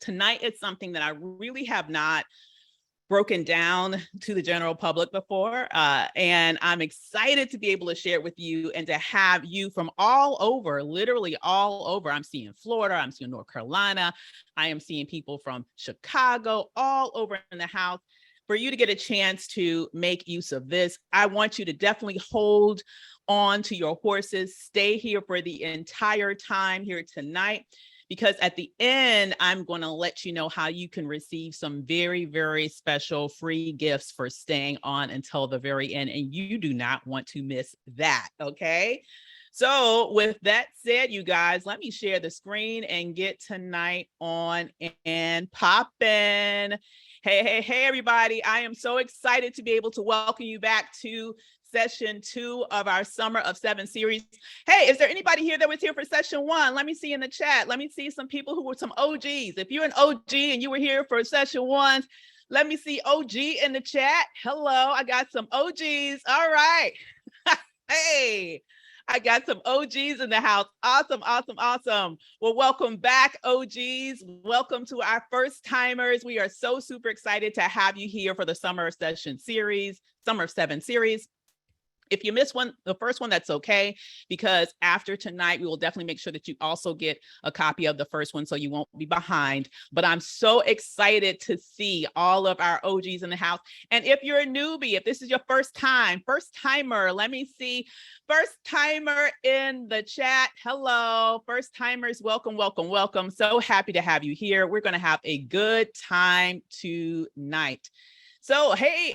Tonight is something that I really have not broken down to the general public before. And I'm excited to be able to share it with you and to have you from all over, literally all over. I'm seeing Florida, I'm seeing North Carolina, I am seeing people from Chicago, all over in the house. For you to get a chance to make use of this, I want you to definitely hold on to your horses, stay here for the entire time here tonight, because at the end, I'm going to let you know how you can receive some very, very special free gifts for staying on until the very end. And you do not want to miss that, okay? So with that said, you guys, let me share the screen and get tonight on and poppin'. Hey, everybody. I am so excited to be able to welcome you back to session 2 of our Summer of 7 series. Hey, is there anybody here that was here for session 1? Let me see in the chat. Let me see some people who were some OGs. If you're an OG and you were here for session 1, let me see OG in the chat. Hello, I got some OGs. All right. Hey, I got some OGs in the house. Awesome. Well, welcome back, OGs. Welcome to our first timers. We are so super excited to have you here for the Summer of 7 series. If you missed the first one, that's okay, because after tonight, we will definitely make sure that you also get a copy of the first one so you won't be behind. But I'm so excited to see all of our OGs in the house. And if you're a newbie, if this is your first timer, let me see. First timer in the chat. Hello, first timers. Welcome. So happy to have you here. We're going to have a good time tonight. So, hey,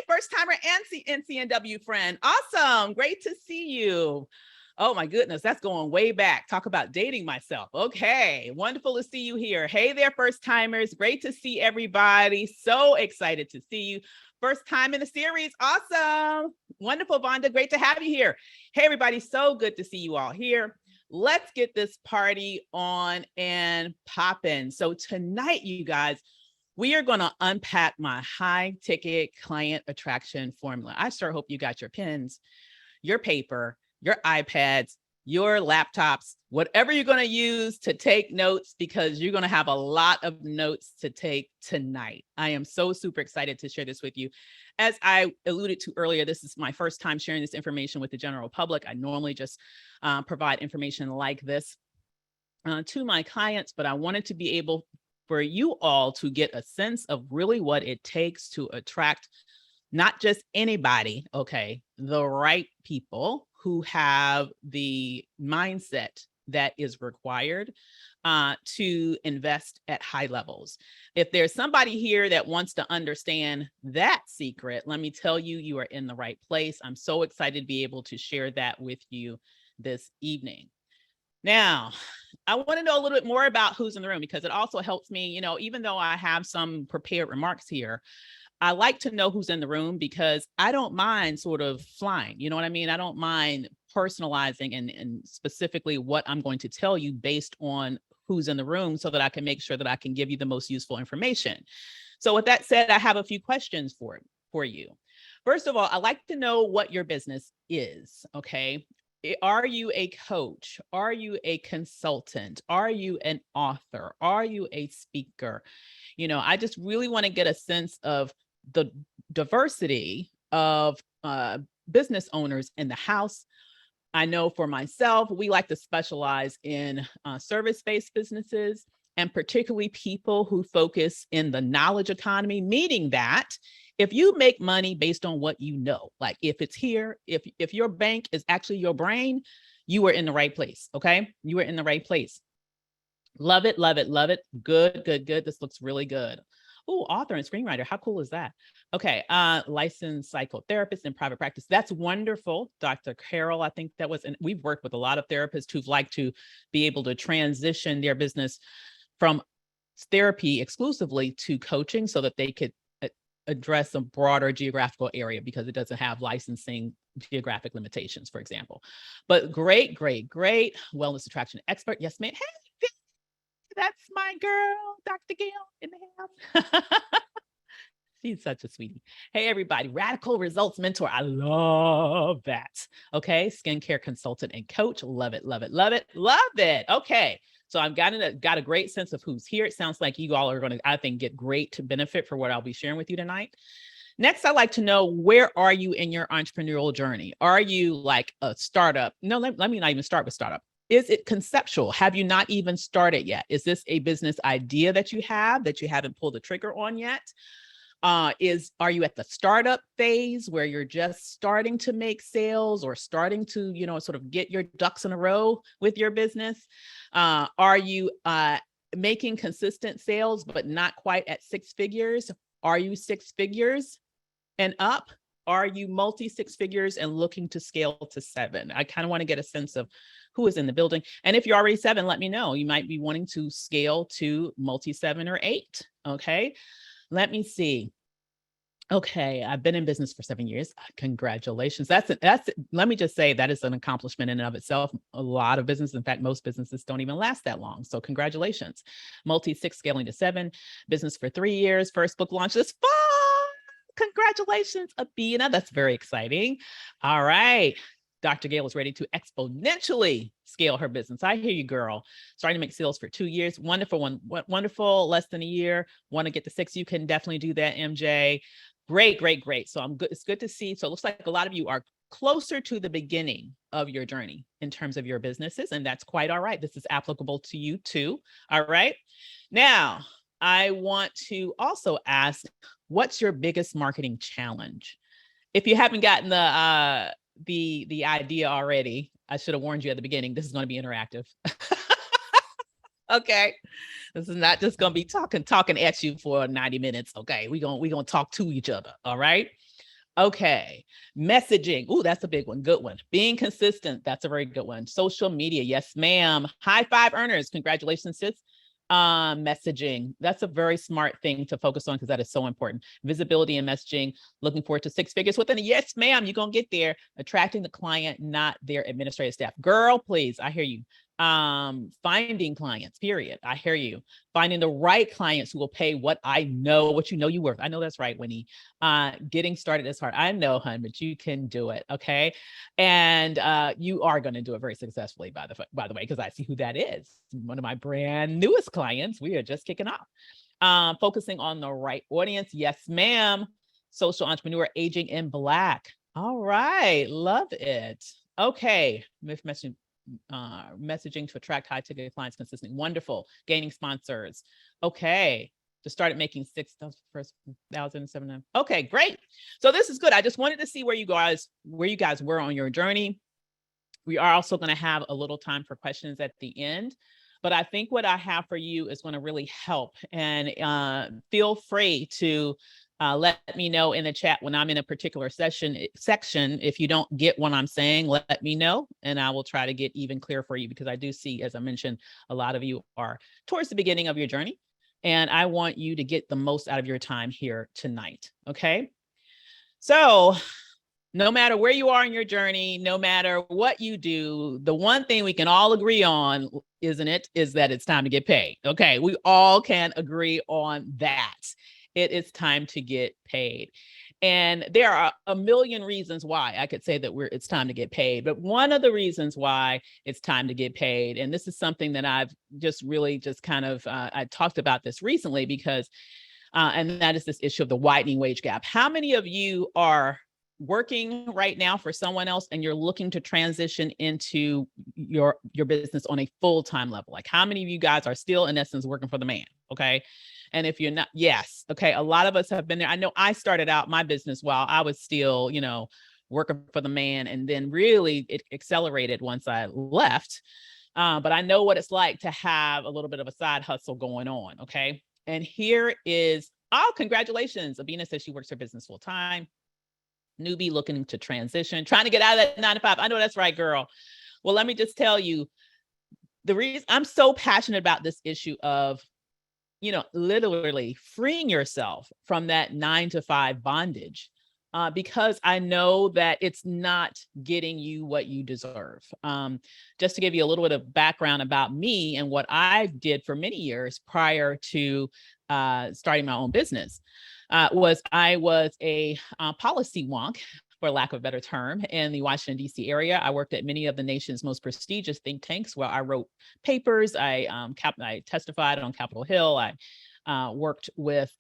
first timer and NCNW friend. Awesome. Great to see you. Oh my goodness, that's going way back. Talk about dating myself. Okay, wonderful to see you here. Hey there, first timers. Great to see everybody. So excited to see you. First time in the series. Awesome. Wonderful, Vonda. Great to have you here. Hey, everybody. So good to see you all here. Let's get this party on and poppin'. So tonight, you guys, we are going to unpack my high ticket client attraction formula. I sure hope you got your pens, your paper, your iPads, your laptops, whatever you're going to use to take notes, because you're going to have a lot of notes to take tonight. I am so super excited to share this with you. As I alluded to earlier, this is my first time sharing this information with the general public. I normally just provide information like this to my clients, but I wanted to be able for you all to get a sense of really what it takes to attract not just anybody, okay, the right people who have the mindset that is required to invest at high levels. If there's somebody here that wants to understand that secret, let me tell you, you are in the right place. I'm so excited to be able to share that with you this evening. Now, I want to know a little bit more about who's in the room, because it also helps me, even though I have some prepared remarks here, I like to know who's in the room, because I don't mind sort of flying. You know what I mean? I don't mind personalizing and specifically what I'm going to tell you based on who's in the room, so that I can make sure that I can give you the most useful information. So with that said, I have a few questions for you. First of all, I'd like to know what your business is, okay? Are you a coach? Are you a consultant? Are you an author? Are you a speaker? I just really want to get a sense of the diversity of business owners in the house. I know for myself, we like to specialize in service-based businesses, and particularly people who focus in the knowledge economy, meaning that if you make money based on what you know, like if it's here, if your bank is actually your brain, you are in the right place, okay? You are in the right place. Love it. Good. This looks really good. Oh, author and screenwriter. How cool is that? Okay, licensed psychotherapist in private practice. That's wonderful, Dr. Carol. I think that was, and we've worked with a lot of therapists who've liked to be able to transition their business from therapy exclusively to coaching so that they could address a broader geographical area, because it doesn't have licensing geographic limitations, for example. But great. Wellness attraction expert. Yes, ma'am. Hey, that's my girl, Dr. Gail in the house. She's such a sweetie. Hey, everybody, radical results mentor. I love that. Okay, skincare consultant and coach. Love it. Okay, So I've got a great sense of who's here. It sounds like you all are going to, I think, get great benefit for what I'll be sharing with you tonight. Next, I'd like to know, where are you in your entrepreneurial journey? Are you like a startup? No, let me not even start with startup. Is it conceptual? Have you not even started yet? Is this a business idea that you haven't pulled the trigger on yet? Are you at the startup phase where you're just starting to make sales or starting to, sort of get your ducks in a row with your business? Are you making consistent sales, but not quite at six figures? Are you six figures and up? Are you multi six figures and looking to scale to seven? I kind of want to get a sense of who is in the building. And if you're already seven, let me know. You might be wanting to scale to multi seven or eight. Okay. Let me see. Okay, I've been in business for 7 years. Congratulations. Let me just say that is an accomplishment in and of itself. A lot of businesses, in fact, most businesses don't even last that long. So congratulations. Multi-six scaling to seven, business for 3 years, first book launch this fall. Congratulations, Abina. That's very exciting. All right. Dr. Gail is ready to exponentially scale her business. I hear you, girl. Starting to make sales for 2 years. Wonderful. Wonderful. Less than a year. Want to get to six. You can definitely do that, MJ. Great. So I'm good. It's good to see. So it looks like a lot of you are closer to the beginning of your journey in terms of your businesses, and that's quite all right. This is applicable to you too. All right. Now, I want to also ask, what's your biggest marketing challenge? If you haven't gotten the idea already, I should have warned you at the beginning. This is going to be interactive. Okay. This is not just going to be talking at you for 90 minutes. Okay. We're going to talk to each other. All right. Okay. Messaging. Oh, that's a big one. Good one. Being consistent. That's a very good one. Social media. Yes, ma'am. High five earners. Congratulations, sis. Messaging. That's a very smart thing to focus on because that is so important. Visibility and messaging. Looking forward to six figures within a yes, ma'am. You're going to get there. Attracting the client, not their administrative staff. Girl, please. I hear you. Finding clients, period. I hear you. Finding the right clients who will pay what you know you're worth. I know that's right, Winnie. Getting started is hard. I know, hun, but you can do it. Okay. And you are going to do it very successfully, by the way, because I see who that is. One of my brand newest clients. We are just kicking off. Focusing on the right audience. Yes, ma'am. Social entrepreneur, aging in Black. All right. Love it. Okay. Messaging to attract high ticket clients consistently. Wonderful. Gaining sponsors. Okay. Just started making 6,007. Okay, great. So this is good. I just wanted to see where you guys were on your journey. We are also going to have a little time for questions at the end, but I think what I have for you is going to really help. And feel free to let me know in the chat when I'm in a particular section. If you don't get what I'm saying, let me know, and I will try to get even clearer for you, because I do see, as I mentioned, a lot of you are towards the beginning of your journey, and I want you to get the most out of your time here tonight. Okay. So no matter where you are in your journey, no matter what you do, the one thing we can all agree on, is that it's time to get paid. Okay. We all can agree on that. It is time to get paid. And there are a million reasons why I could say that it's time to get paid. But one of the reasons why it's time to get paid, and this is something that I've just really I talked about this recently because, and that is this issue of the widening wage gap. How many of you are working right now for someone else and you're looking to transition into your business on a full-time level? Like, how many of you guys are still, in essence, working for the man? Okay. And if you're not, yes. Okay. A lot of us have been there. I know I started out my business while I was still, working for the man, and then really it accelerated once I left. But I know what it's like to have a little bit of a side hustle going on. Okay. And here is, congratulations. Abina says she works her business full time. Newbie looking to transition, trying to get out of that 9 to 5. I know that's right, girl. Well, let me just tell you, the reason I'm so passionate about this issue of, literally freeing yourself from that 9 to 5 bondage, because I know that it's not getting you what you deserve. Just to give you a little bit of background about me and what I did for many years prior to starting my own business, I was a policy wonk. for lack of a better term, in the Washington, D.C. area. I worked at many of the nation's most prestigious think tanks where I wrote papers. I testified on Capitol Hill. I worked with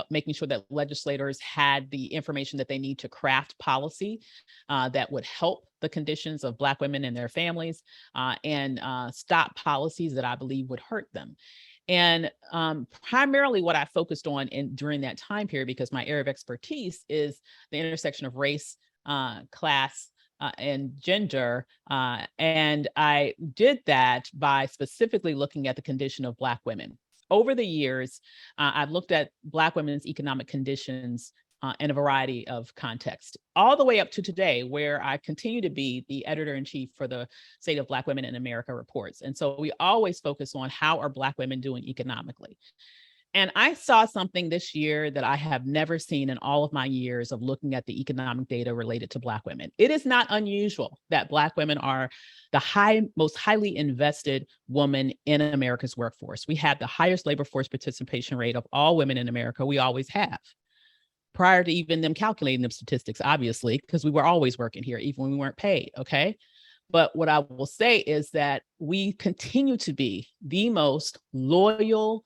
making sure that legislators had the information that they need to craft policy that would help the conditions of Black women and their families and stop policies that I believe would hurt them. And primarily what I focused on during that time period, because my area of expertise is the intersection of race, class, and gender. And I did that by specifically looking at the condition of Black women. Over the years, I've looked at Black women's economic conditions in a variety of contexts, all the way up to today, where I continue to be the editor-in-chief for the State of Black Women in America reports. And so we always focus on how are Black women doing economically. And I saw something this year that I have never seen in all of my years of looking at the economic data related to Black women. It is not unusual that Black women are the most highly invested woman in America's workforce. We have the highest labor force participation rate of all women in America. We always have. Prior to even them calculating them statistics, obviously, because we were always working here, even when we weren't paid, okay? But what I will say is that we continue to be the most loyal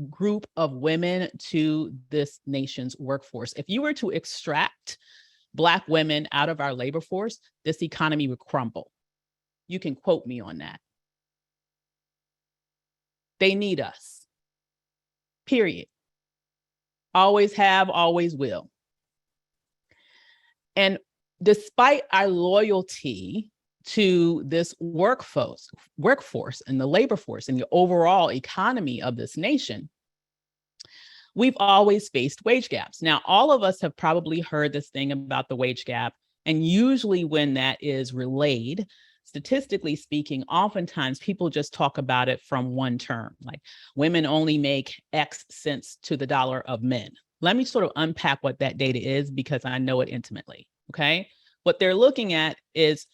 group of women to this nation's workforce. If you were to extract Black women out of our labor force, this economy would crumble. You can quote me on that. They need us, period. Always have, always will. And despite our loyalty to this workforce and the labor force and the overall economy of this nation, we've always faced wage gaps. Now, all of us have probably heard this thing about the wage gap. And usually when that is relayed, statistically speaking, oftentimes people just talk about it from one term, like women only make X cents to the dollar of men. Let me sort of unpack what that data is because I know it intimately, okay? What they're looking at is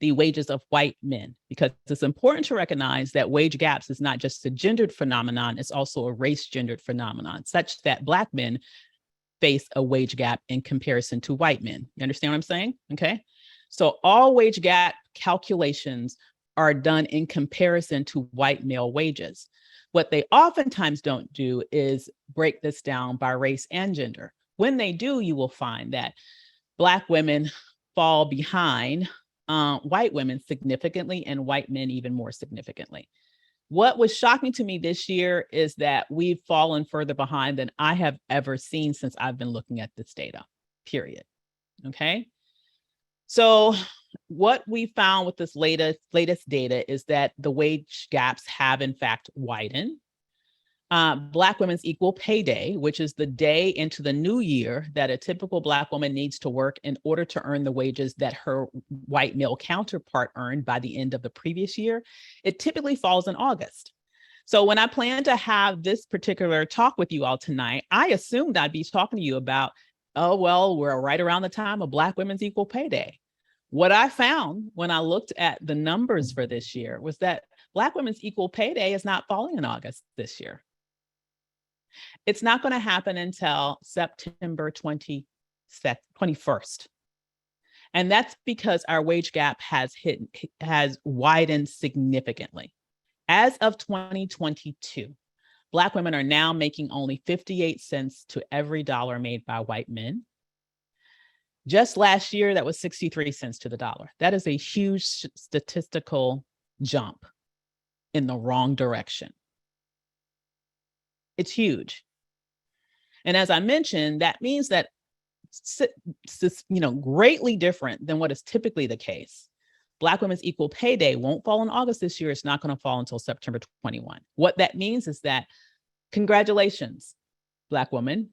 the wages of white men, because it's important to recognize that wage gaps is not just a gendered phenomenon, it's also a race-gendered phenomenon, such that Black men face a wage gap in comparison to white men. You understand what I'm saying? Okay. So all wage gap calculations are done in comparison to white male wages. What they oftentimes don't do is break this down by race and gender. When they do, you will find that Black women fall behind white women significantly and white men even more significantly. What was shocking to me this year is that we've fallen further behind than I have ever seen since I've been looking at this data, period. Okay. So what we found with this latest data is that the wage gaps have in fact widened. Black Women's Equal Pay Day, which is the day into the new year that a typical Black woman needs to work in order to earn the wages that her white male counterpart earned by the end of the previous year, it typically falls in August. So when I plan to have this particular talk with you all tonight, I assumed I'd be talking to you about, oh, well, we're right around the time of Black Women's Equal Pay Day. What I found when I looked at the numbers for this year was that Black Women's Equal Pay Day is not falling in August this year. It's not going to happen until September 21st. And that's because our wage gap has widened significantly. As of 2022, Black women are now making only 58 cents to every dollar made by white men. Just last year, that was 63 cents to the dollar. That is a huge statistical jump in the wrong direction. It's huge. And as I mentioned, that means that, greatly different than what is typically the case. Black Women's Equal Pay Day won't fall in August this year. It's not going to fall until September 21. What that means is that, congratulations, Black woman.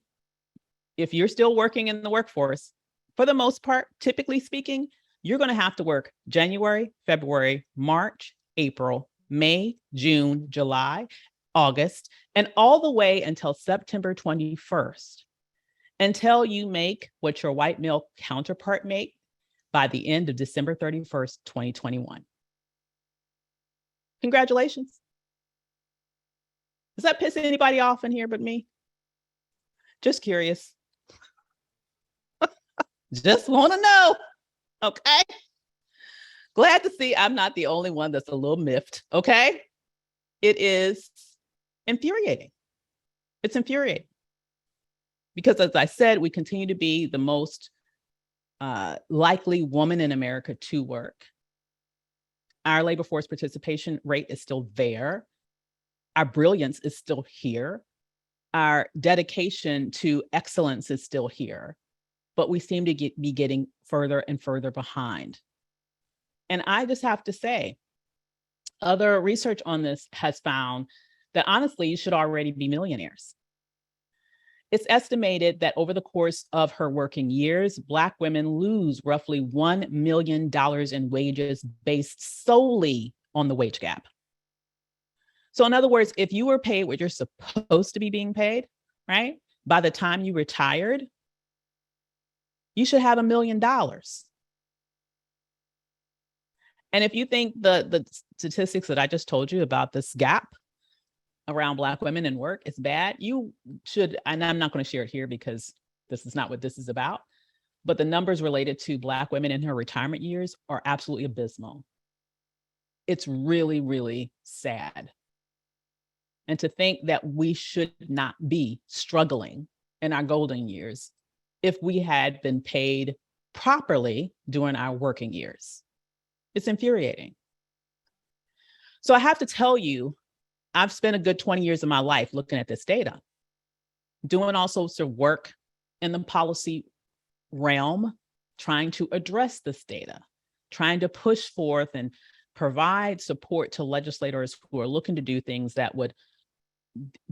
If you're still working in the workforce, for the most part, typically speaking, you're going to have to work January, February, March, April, May, June, July, August, and all the way until September 21st, until you make what your white male counterpart make by the end of December 31st, 2021. Congratulations. Does that piss anybody off in here but me? Just curious. Just want to know. Okay. Glad to see I'm not the only one that's a little miffed. Okay. It is infuriating. It's infuriating because, as I said, we continue to be the most likely woman in America to work. Our labor force participation rate is still there. Our brilliance is still here. Our dedication to excellence is still here, but we seem to be getting further and further behind. And I just have to say, other research on this has found that honestly, you should already be millionaires. It's estimated that over the course of her working years, Black women lose roughly $1 million in wages based solely on the wage gap. So in other words, if you were paid what you're supposed to be being paid, right, by the time you retired, you should have $1 million. And if you think the statistics that I just told you about this gap around Black women in work is bad, you should, and I'm not going to share it here because this is not what this is about, but the numbers related to Black women in her retirement years are absolutely abysmal. It's really, really sad. And to think that we should not be struggling in our golden years if we had been paid properly during our working years. It's infuriating. So I have to tell you, I've spent a good 20 years of my life looking at this data, doing all sorts of work in the policy realm, trying to address this data, trying to push forth and provide support to legislators who are looking to do things that would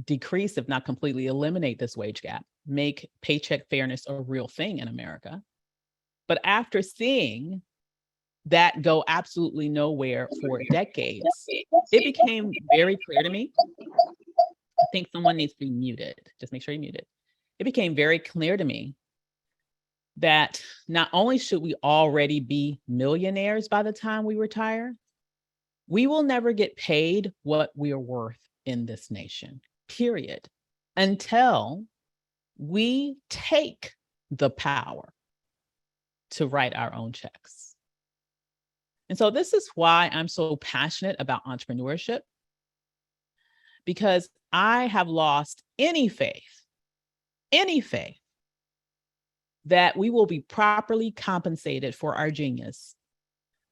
decrease, if not completely eliminate, this wage gap, make paycheck fairness a real thing in America. But after seeing that go absolutely nowhere for decades, it became very clear to me. I think someone needs to be muted. Just make sure you're muted. It became very clear to me that not only should we already be millionaires by the time we retire, we will never get paid what we are worth in this nation, period, until we take the power to write our own checks. And so this is why I'm so passionate about entrepreneurship, because I have lost any faith that we will be properly compensated for our genius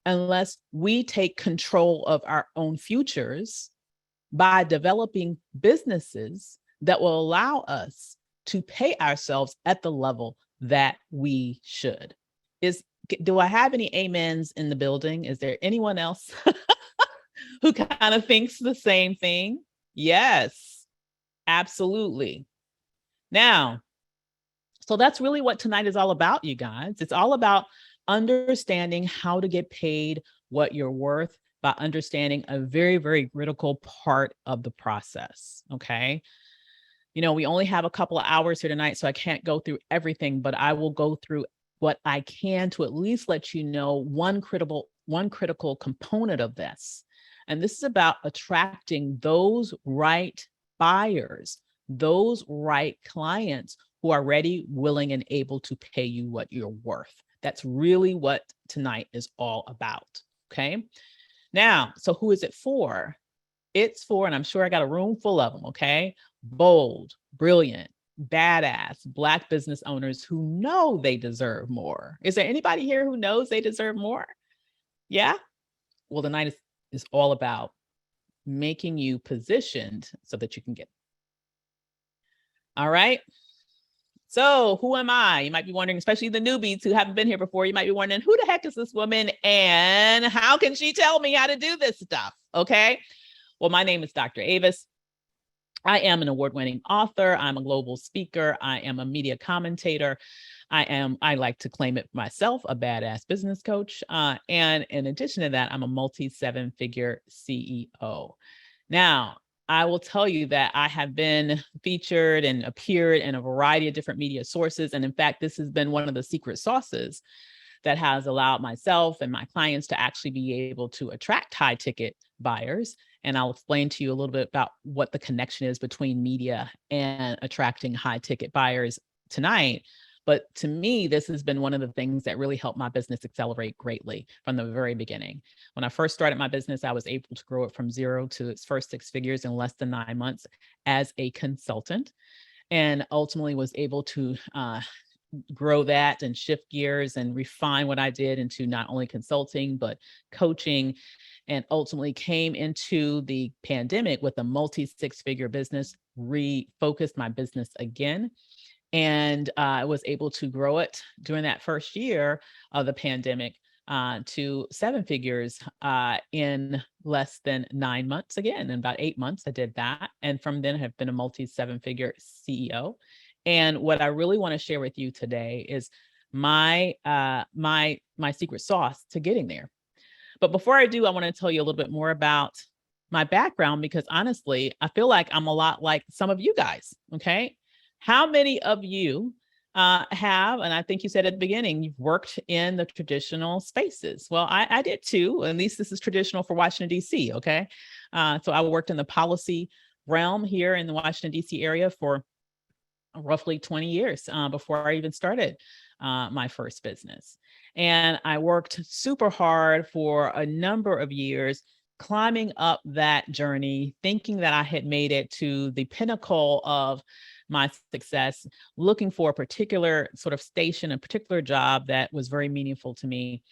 unless we take control of our own futures by developing businesses that will allow us to pay ourselves at the level that we should. Do I have any amens in the building? Is there anyone else who kind of thinks the same thing? Yes, absolutely. Now, so that's really what tonight is all about, you guys. It's all about understanding how to get paid what you're worth by understanding a very, very critical part of the process, okay? You know, we only have a couple of hours here tonight, so I can't go through everything, but I will go through what I can to at least let you know one critical component of this. And this is about attracting those right buyers, those right clients who are ready, willing, and able to pay you what you're worth. That's really what tonight is all about, okay? Now, so who is it for? It's for, and I'm sure I got a room full of them, okay? Bold, brilliant, badass Black business owners who know they deserve more. Is there anybody here who knows they deserve more? Yeah? Well, the night is all about making you positioned so that you can get. All right. So who am I? You might be wondering, especially the newbies who haven't been here before, you might be wondering, who the heck is this woman and how can she tell me how to do this stuff? Okay. Well, my name is Dr. Avis. I am an award-winning author. I'm a global speaker. I am a media commentator. I like to claim it myself, a badass business coach. And in addition to that, I'm a multi-seven-figure CEO. Now, I will tell you that I have been featured and appeared in a variety of different media sources. And in fact, this has been one of the secret sauces that has allowed myself and my clients to actually be able to attract high ticket buyers. And I'll explain to you a little bit about what the connection is between media and attracting high ticket buyers tonight. But to me, this has been one of the things that really helped my business accelerate greatly from the very beginning. When I first started my business, I was able to grow it from zero to its first 6 figures in less than 9 months as a consultant, and ultimately was able to grow that and shift gears and refine what I did into not only consulting, but coaching, and ultimately came into the pandemic with a multi 6 figure business, refocused my business again. And I was able to grow it during that first year of the pandemic to 7 figures in less than 9 months. Again, in about 8 months, I did that. And from then have been a multi 7 figure CEO. And what I really want to share with you today is my secret sauce to getting there. But before I do, I want to tell you a little bit more about my background, because honestly, I feel like I'm a lot like some of you guys. Okay. How many of you have, and I think you said at the beginning, you've worked in the traditional spaces? Well, I did too. At least this is traditional for Washington, D.C. Okay. So I worked in the policy realm here in the Washington, D.C. area for roughly 20 years before I even started my first business. And I worked super hard for a number of years, climbing up that journey, thinking that I had made it to the pinnacle of my success, looking for a particular sort of station, a particular job that was very meaningful to me.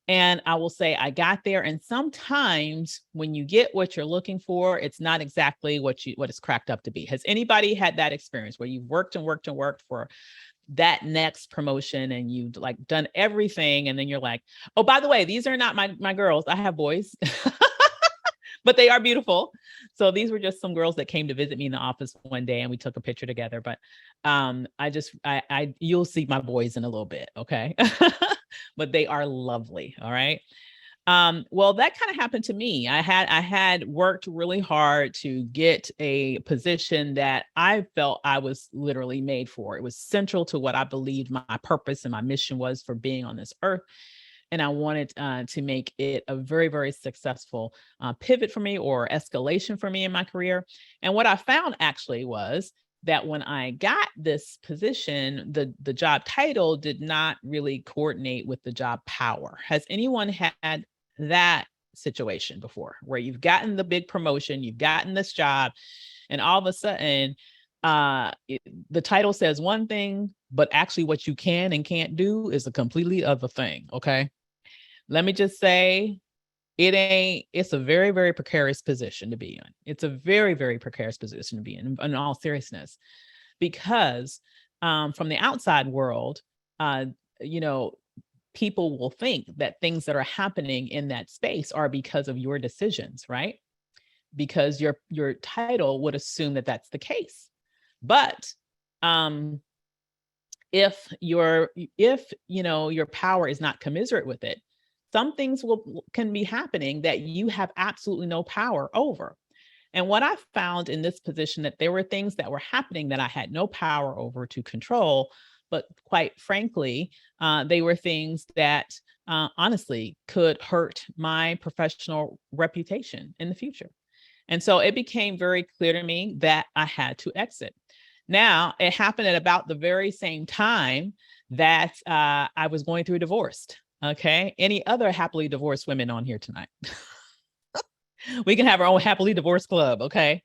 And I will say I got there. And sometimes when you get what you're looking for, it's not exactly what it's cracked up to be. Has anybody had that experience where you've worked and worked and worked for that next promotion and you've like done everything, and then you're like, oh, by the way, these are not my girls. I have boys. But they are beautiful. So these were just some girls that came to visit me in the office one day, and we took a picture together. But you'll see my boys in a little bit, okay? But they are lovely. All right. Well, that kind of happened to me. I had worked really hard to get a position that I felt I was literally made for. It was central to what I believed my purpose and my mission was for being on this earth. And I wanted to make it a very, very successful pivot for me, or escalation for me in my career. And what I found actually was that when I got this position, the job title did not really coordinate with the job power. Has anyone had that situation before, where you've gotten the big promotion, you've gotten this job, and all of a sudden the title says one thing, but actually what you can and can't do is a completely other thing? Okay. Let me just say, it's a very, very precarious position to be in. It's a very, very precarious position to be in all seriousness, because from the outside world, you know, people will think that things that are happening in that space are because of your decisions, right? Because your title would assume that that's the case. But if your power is not commensurate with it, some things can be happening that you have absolutely no power over. And what I found in this position, that there were things that were happening that I had no power over to control, but quite frankly, they were things that honestly could hurt my professional reputation in the future. And so it became very clear to me that I had to exit. Now, it happened at about the very same time that I was going through a divorce. Okay. Any other happily divorced women on here tonight? We can have our own happily divorced club. Okay.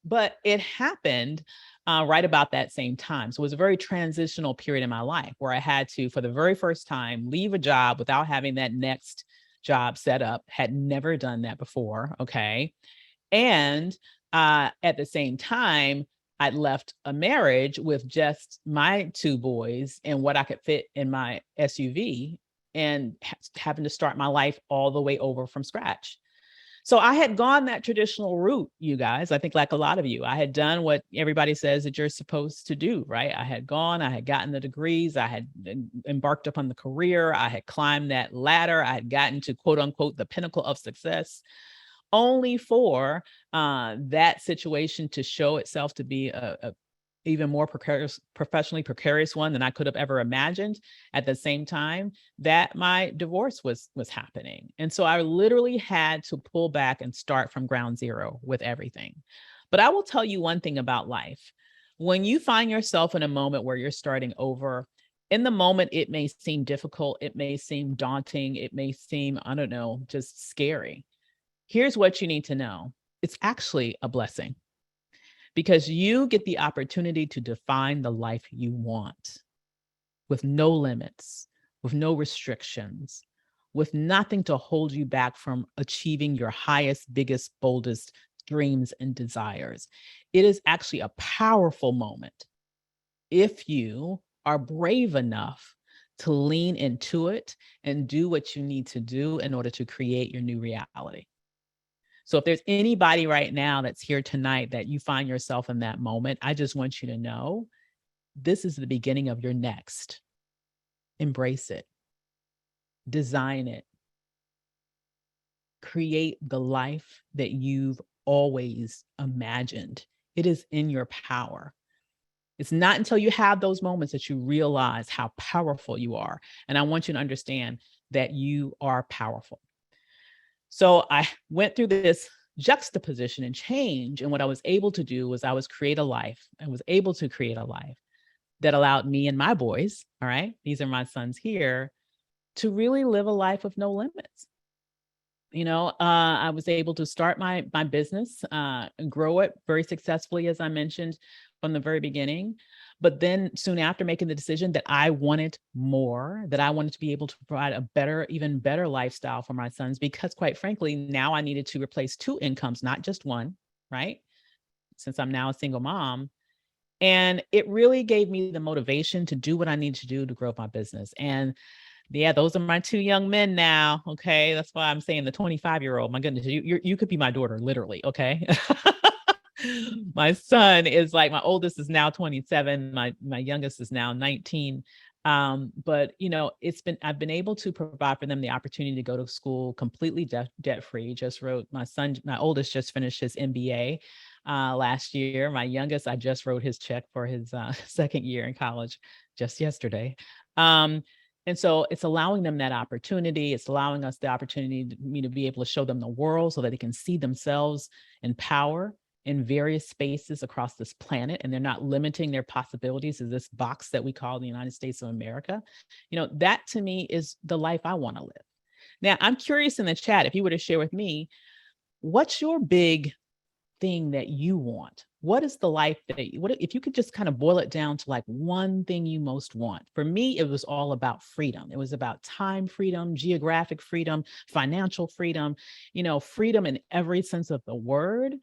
But it happened right about that same time. So it was a very transitional period in my life where I had to, for the very first time, leave a job without having that next job set up. Had never done that before. Okay. And at the same time, I'd left a marriage with just my 2 boys and what I could fit in my SUV, and having to start my life all the way over from scratch. So I had gone that traditional route, you guys. I think like a lot of you, I had done what everybody says that you're supposed to do, right? I had gotten the degrees, I had embarked upon the career, I had climbed that ladder, I had gotten to quote unquote the pinnacle of success, only for that situation to show itself to be a even more precarious, professionally precarious one than I could have ever imagined, at the same time that my divorce was happening. And so I literally had to pull back and start from ground zero with everything. But I will tell you one thing about life. When you find yourself in a moment where you're starting over, In the moment, it may seem difficult. It may seem daunting. It may seem, I don't know, just scary. Here's what you need to know. It's actually a blessing because you get the opportunity to define the life you want with no limits, with no restrictions, with nothing to hold you back from achieving your highest, biggest, boldest dreams and desires. It is actually a powerful moment if you are brave enough to lean into it and do what you need to do in order to create your new reality. So if there's anybody right now that's here tonight that you find yourself in that moment, I just want you to know this is the beginning of your next. Embrace it. Design it. Create the life that you've always imagined. It is in your power. It's not until you have those moments that you realize how powerful you are. And I want you to understand that you are powerful. So I went through this juxtaposition and change. And what I was able to do was I was able to create a life that allowed me and my boys, all right, these are my sons here, to really live a life of no limits. I was able to start my business, and grow it very successfully, as I mentioned from the very beginning. But then soon after, making the decision that I wanted more, that I wanted to be able to provide a better, even better lifestyle for my sons, because quite frankly, now I needed to replace two incomes, not just one, right? Since I'm now a single mom. And it really gave me the motivation to do what I need to do to grow my business. And yeah, those are my two young men now. Okay. That's why I'm saying the 25-year-old, my goodness, you could be my daughter, literally. Okay. My son is like, my oldest is now 27. My youngest is now 19. But I've been able to provide for them the opportunity to go to school completely debt free. My oldest just finished his MBA last year. My youngest, I just wrote his check for his second year in college just yesterday. And so it's allowing them that opportunity. It's allowing us the opportunity to be able to show them the world so that they can see themselves in power in various spaces across this planet, and they're not limiting their possibilities to this box that we call the United States of America. That to me is the life I want to live. Now, I'm curious in the chat, if you were to share with me, what's your big thing that you want? What is the life if you could just kind of boil it down to like one thing you most want? For me, it was all about freedom. It was about time freedom, geographic freedom, financial freedom, freedom in every sense of the word.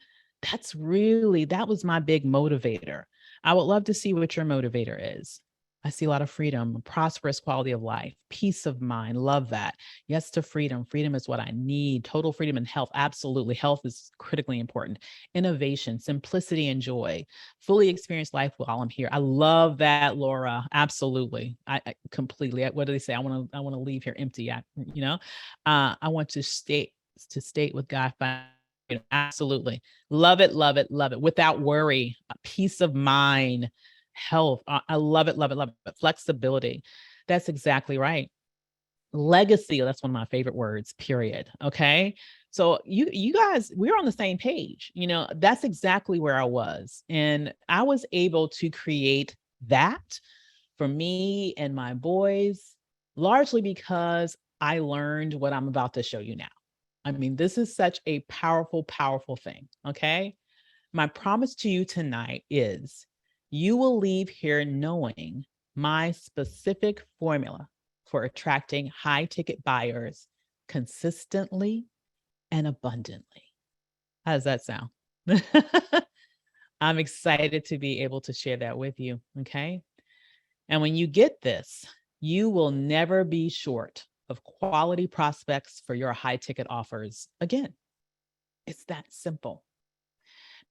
That was my big motivator. I would love to see what your motivator is. I see a lot of freedom, prosperous quality of life, peace of mind. Love that. Yes to freedom. Freedom is what I need. Total freedom and health. Absolutely. Health is critically important. Innovation, simplicity, and joy. Fully experience life while I'm here. I love that, Laura. Absolutely. I completely. What do they say? I want to leave here empty. I want to state with God. Absolutely. Love it, love it, love it. Without worry, peace of mind, health. I love it, love it, love it. Flexibility. That's exactly right. Legacy. That's one of my favorite words, period. Okay. So you guys, we're on the same page. That's exactly where I was. And I was able to create that for me and my boys, largely because I learned what I'm about to show you now. I mean, this is such a powerful, powerful thing. Okay. My promise to you tonight is you will leave here knowing my specific formula for attracting high ticket buyers consistently and abundantly. How does that sound? I'm excited to be able to share that with you. Okay. And when you get this, you will never be short of quality prospects for your high ticket offers again. It's that simple.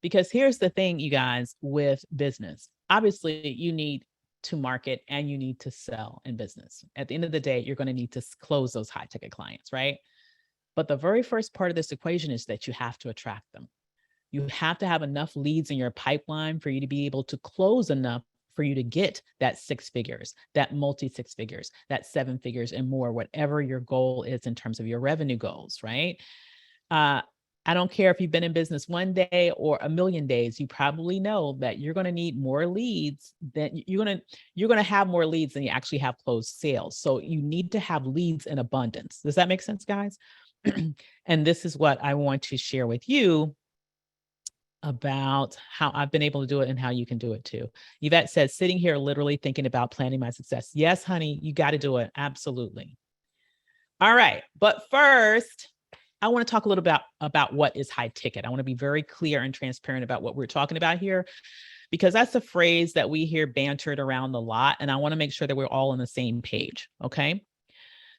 Because here's the thing, you guys, with business, obviously you need to market and you need to sell in business. At the end of the day, you're going to need to close those high ticket clients, right? But the very first part of this equation is that you have to attract them. You have to have enough leads in your pipeline for you to be able to close enough for you to get that 6 figures, that multi 6 figures, that 7 figures and more, whatever your goal is in terms of your revenue goals, right? I don't care if you've been in business one day or a million days, you probably know that you're going to need more leads than you're going to have more leads than you actually have closed sales. So you need to have leads in abundance. Does that make sense, guys? And this is what I want to share with you about how I've been able to do it and how you can do it too. Yvette says, sitting here literally thinking about planning my success. Yes, honey, you got to do it. Absolutely. All right. But first, I want to talk a little bit about what is high ticket. I want to be very clear and transparent about what we're talking about here, because that's a phrase that we hear bantered around a lot. And I want to make sure that we're all on the same page. Okay.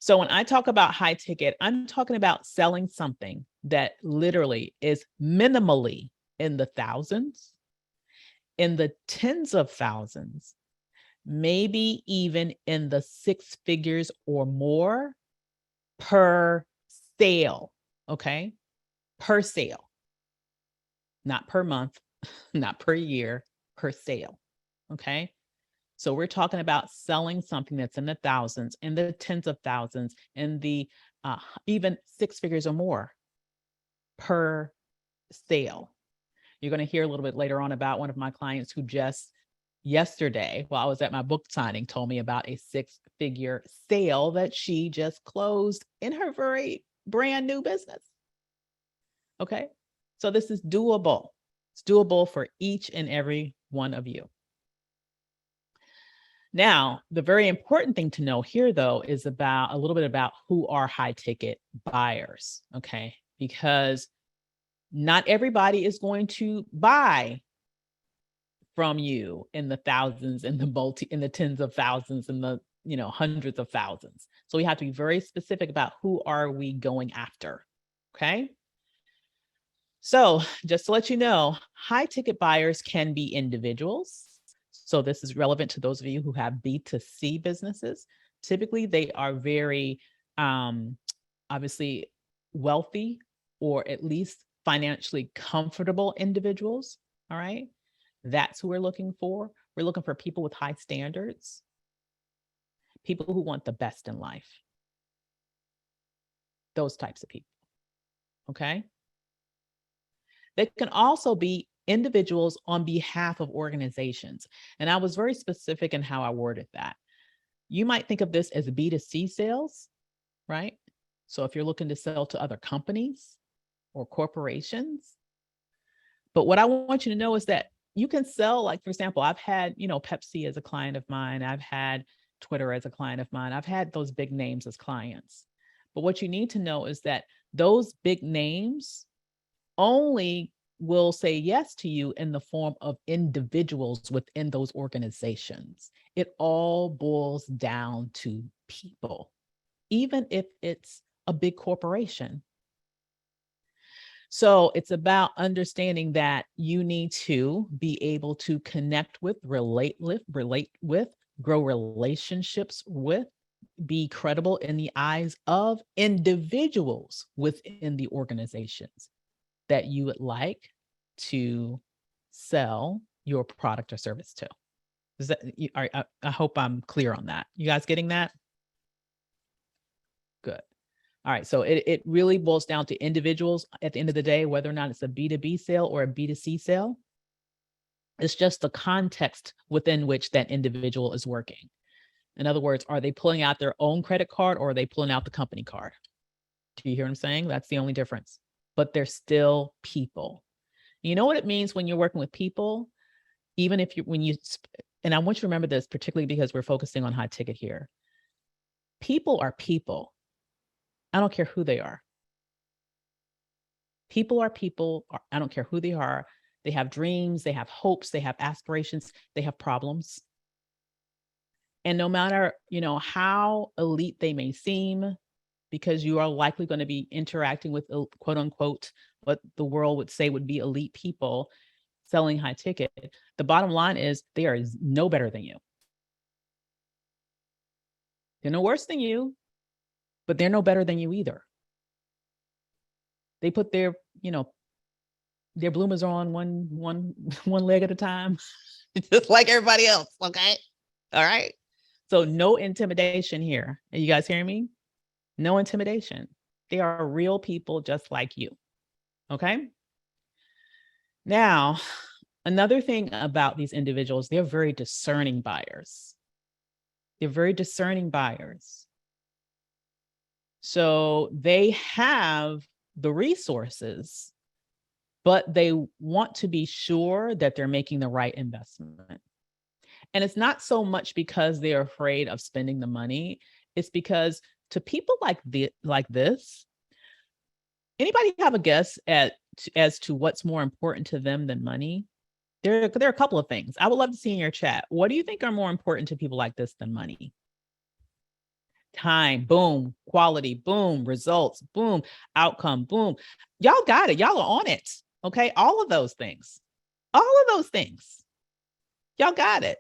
So when I talk about high ticket, I'm talking about selling something that literally is minimally in the thousands, in the tens of thousands, maybe even in the six figures or more per sale. Okay. Per sale, not per month, not per year, per sale. Okay. So we're talking about selling something that's in the thousands, in the tens of thousands, in the even six figures or more per sale. You're going to hear a little bit later on about one of my clients who just yesterday, while I was at my book signing, told me about a six-figure sale that she just closed in her very brand new business. Okay. So this is doable. It's doable for each and every one of you. Now, the very important thing to know here, though, is about a little bit about who are high ticket buyers. Okay. Because not everybody is going to buy from you in the thousands, in the tens of thousands, in the hundreds of thousands. So we have to be very specific about who are we going after. Okay. So just to let you know, high ticket buyers can be individuals. So this is relevant to those of you who have B2C businesses. Typically, they are very obviously wealthy, or at least financially comfortable individuals. All right. That's who we're looking for. We're looking for people with high standards, people who want the best in life. Those types of people. Okay. They can also be individuals on behalf of organizations. And I was very specific in how I worded that. You might think of this as B2C sales, right? So if you're looking to sell to other companies or corporations. But what I want you to know is that you can sell, like, for example, I've had, Pepsi as a client of mine. I've had Twitter as a client of mine. I've had those big names as clients. But what you need to know is that those big names only will say yes to you in the form of individuals within those organizations. It all boils down to people, even if it's a big corporation. So it's about understanding that you need to be able to connect with, relate with, grow relationships with, be credible in the eyes of individuals within the organizations that you would like to sell your product or service to. Is that, I hope I'm clear on that. You guys getting that? Good. All right. So it really boils down to individuals at the end of the day, whether or not it's a B2B sale or a B2C sale. It's just the context within which that individual is working. In other words, are they pulling out their own credit card, or are they pulling out the company card? Do you hear what I'm saying? That's the only difference. But they're still people. You know what it means when you're working with people, even if and I want you to remember this, particularly because we're focusing on high ticket here. People are people. I don't care who they are. People are people. I don't care who they are. They have dreams, they have hopes, they have aspirations, they have problems. And no matter, how elite they may seem, because you are likely going to be interacting with, quote unquote, what the world would say would be elite people selling high ticket. The bottom line is they are no better than you. They're no worse than you, but they're no better than you either. They put their bloomers on one leg at a time, just like everybody else. Okay. All right. So no intimidation here. Are you guys hearing me? No intimidation. They are real people just like you. Okay. Now, another thing about these individuals, they're very discerning buyers. They're very discerning buyers. So they have the resources, but they want to be sure that they're making the right investment. And it's not so much because they're afraid of spending the money. It's because to people like this, anybody have a guess as to what's more important to them than money? There are a couple of things. I would love to see in your chat. What do you think are more important to people like this than money? Time, boom. Quality, boom. Results, boom. Outcome, boom. Y'all got it. Y'all are on it. Okay. All of those things. All of those things. Y'all got it.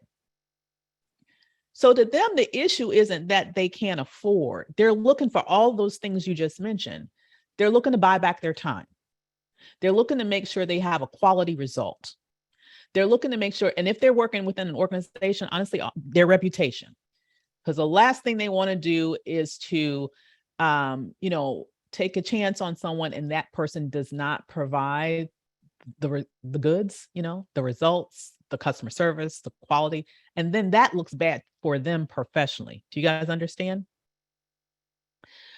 So to them, the issue isn't that they can't afford. They're looking for all those things you just mentioned. They're looking to buy back their time. They're looking to make sure they have a quality result. They're looking to make sure, and if they're working within an organization, honestly, their reputation. Because the last thing they want to do is to, take a chance on someone and that person does not provide the goods, the results, the customer service, the quality, and then that looks bad for them professionally. Do you guys understand?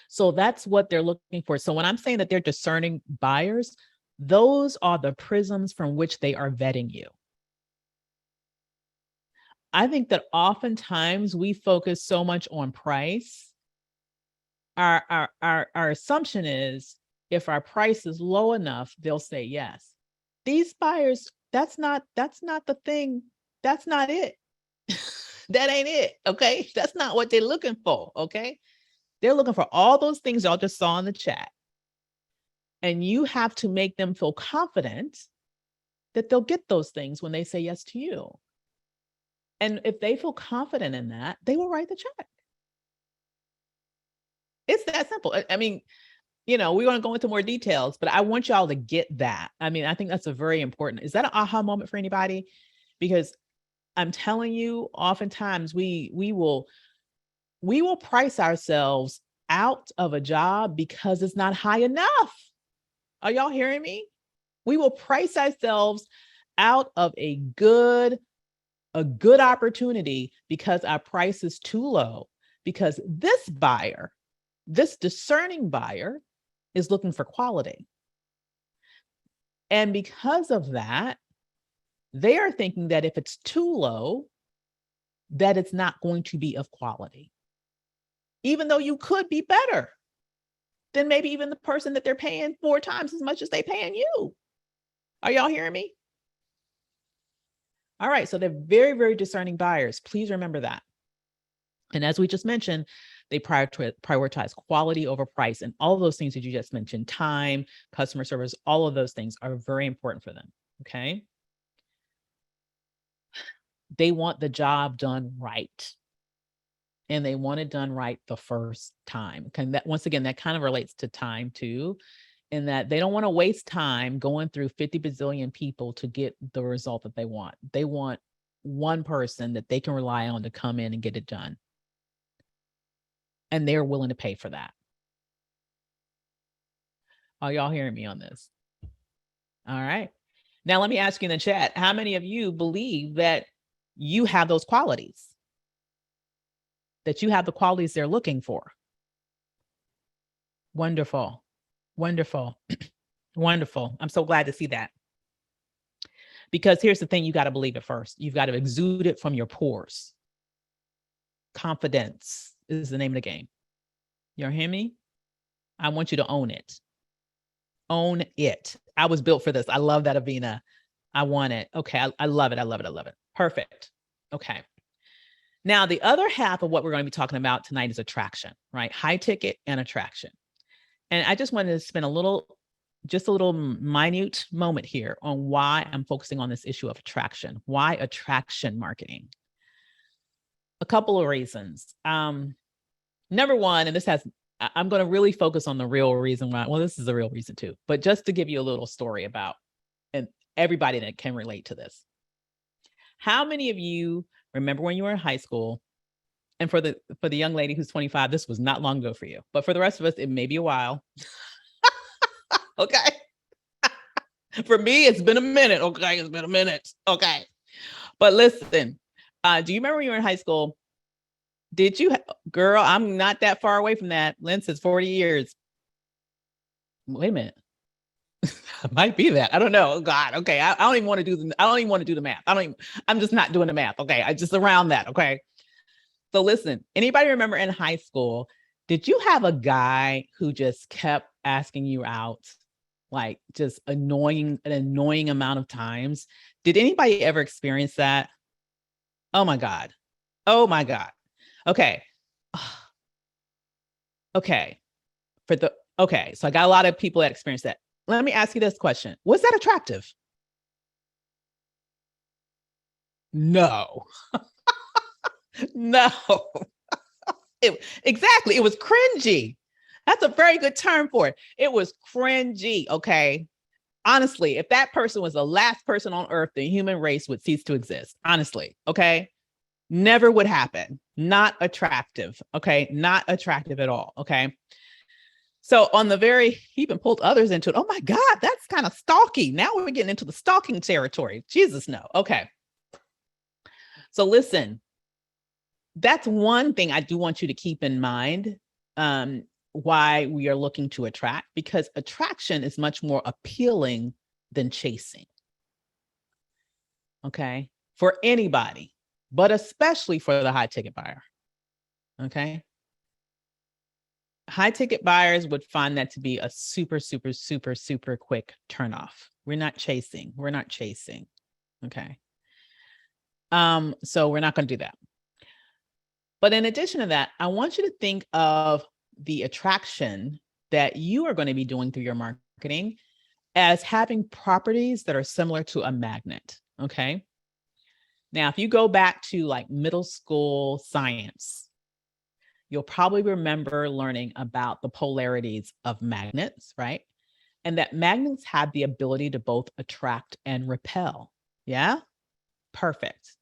So that's what they're looking for. So when I'm saying that they're discerning buyers, those are the prisms from which they are vetting you. I think that oftentimes we focus so much on price. Our assumption is if our price is low enough, they'll say yes. These buyers, that's not the thing. That's not it. That ain't it. Okay. That's not what they're looking for. Okay. They're looking for all those things y'all just saw in the chat. And you have to make them feel confident that they'll get those things when they say yes to you. And if they feel confident in that, they will write the check. It's that simple. I mean, we're going to go into more details, but I want y'all to get that. I mean, I think that's a very important. Is that an aha moment for anybody? Because I'm telling you, oftentimes we will price ourselves out of a job because it's not high enough. Are y'all hearing me? We will price ourselves out of a good opportunity because our price is too low, because this buyer, this discerning buyer, is looking for quality. And because of that, they are thinking that if it's too low, that it's not going to be of quality, even though you could be better than maybe even the person that they're paying 4 times as much as they paying you. Are y'all hearing me? All right. So they're very, very discerning buyers. Please remember that. And as we just mentioned, they prioritize quality over price, and all of those things that you just mentioned, time, customer service, all of those things are very important for them. Okay. They want the job done right. And they want it done right the first time. Once again, that kind of relates to time too, in that they don't want to waste time going through 50 bazillion people to get the result that they want. They want one person that they can rely on to come in and get it done. And they're willing to pay for that. Are y'all hearing me on this? All right. Now, let me ask you in the chat, how many of you believe that you have those qualities? That you have the qualities they're looking for? Wonderful. Wonderful. Wonderful. I'm so glad to see that. Because here's the thing, you got to believe it first. You've got to exude it from your pores. Confidence is the name of the game. You hear me? I want you to own it. Own it. I was built for this. I love that, Avina. I want it. Okay. I love it. I love it. I love it. Perfect. Okay. Now, the other half of what we're going to be talking about tonight is attraction, right? High ticket and attraction. And I just wanted to spend a little minute moment here on why I'm focusing on this issue of attraction. Why attraction marketing? A couple of reasons. Number one, and I'm going to really focus on the real reason why. Well, this is the real reason too, but just to give you a little story about, and everybody that can relate to this. How many of you remember when you were in high school? And for the young lady who's 25, this was not long ago for you, but for the rest of us, it may be a while. Okay. For me, it's been a minute. Okay. It's been a minute. Okay. But listen, do you remember when you were in high school? Did you, girl, I'm not that far away from that. Lynn says 40 years. Wait a minute. Might be that. I don't know. Oh God. Okay. I don't even want to do the, I don't even want to do the math. I'm just not doing the math. Okay. I just around that. Okay. So listen, anybody remember in high school, did you have a guy who just kept asking you out? Like just an annoying amount of times. Did anybody ever experience that? Oh my God. Oh my God. Okay. Okay. Okay. So I got a lot of people that experience that. Let me ask you this question. Was that attractive? No. No. Exactly. It was cringy. That's a very good term for it. It was cringy. Okay. Honestly, if that person was the last person on earth, the human race would cease to exist. Honestly. Okay. Never would happen. Not attractive. Okay. Not attractive at all. Okay. So on the very, he even pulled others into it. Oh my God, that's kind of stalky. Now we're getting into the stalking territory. Jesus, no. Okay. So listen, that's one thing I do want you to keep in mind. Why we are looking to attract, because attraction is much more appealing than chasing. Okay. For anybody, but especially for the high ticket buyer. Okay. High ticket buyers would find that to be a super, super, super, super quick turnoff. We're not chasing. We're not chasing. Okay. So we're not going to do that. But in addition to that, I want you to think of the attraction that you are going to be doing through your marketing as having properties that are similar to a magnet. Okay. Now, if you go back to like middle school science, you'll probably remember learning about the polarities of magnets, right? And that magnets have the ability to both attract and repel. Yeah. Perfect.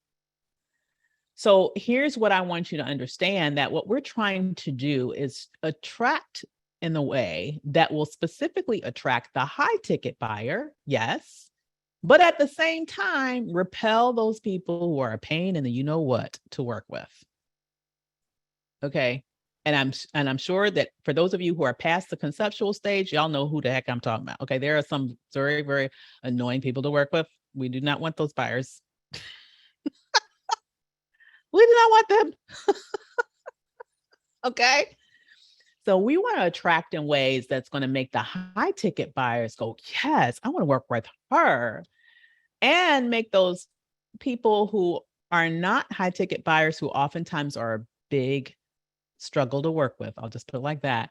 So here's what I want you to understand, that what we're trying to do is attract in a way that will specifically attract the high ticket buyer. Yes. But at the same time, repel those people who are a pain in the you know what to work with. Okay. And I'm sure that for those of you who are past the conceptual stage, y'all know who the heck I'm talking about. Okay. There are some very, very annoying people to work with. We do not want those buyers. We do not want them. Okay. So we want to attract in ways that's going to make the high ticket buyers go, yes, I want to work with her. And make those people who are not high ticket buyers, who oftentimes are a big struggle to work with, I'll just put it like that,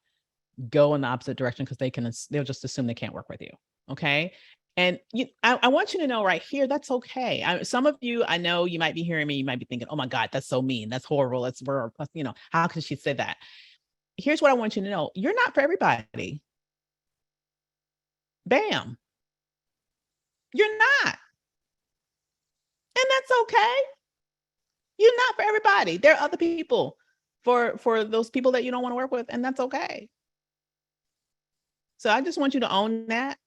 go in the opposite direction, because they'll just assume they can't work with you. Okay. And I want you to know right here, that's okay. Some of you, I know you might be hearing me, you might be thinking, oh my God, that's so mean. That's horrible. That's, how can she say that? Here's what I want you to know. You're not for everybody. Bam. You're not. And that's okay. You're not for everybody. There are other people for those people that you don't want to work with, and that's okay. So I just want you to own that.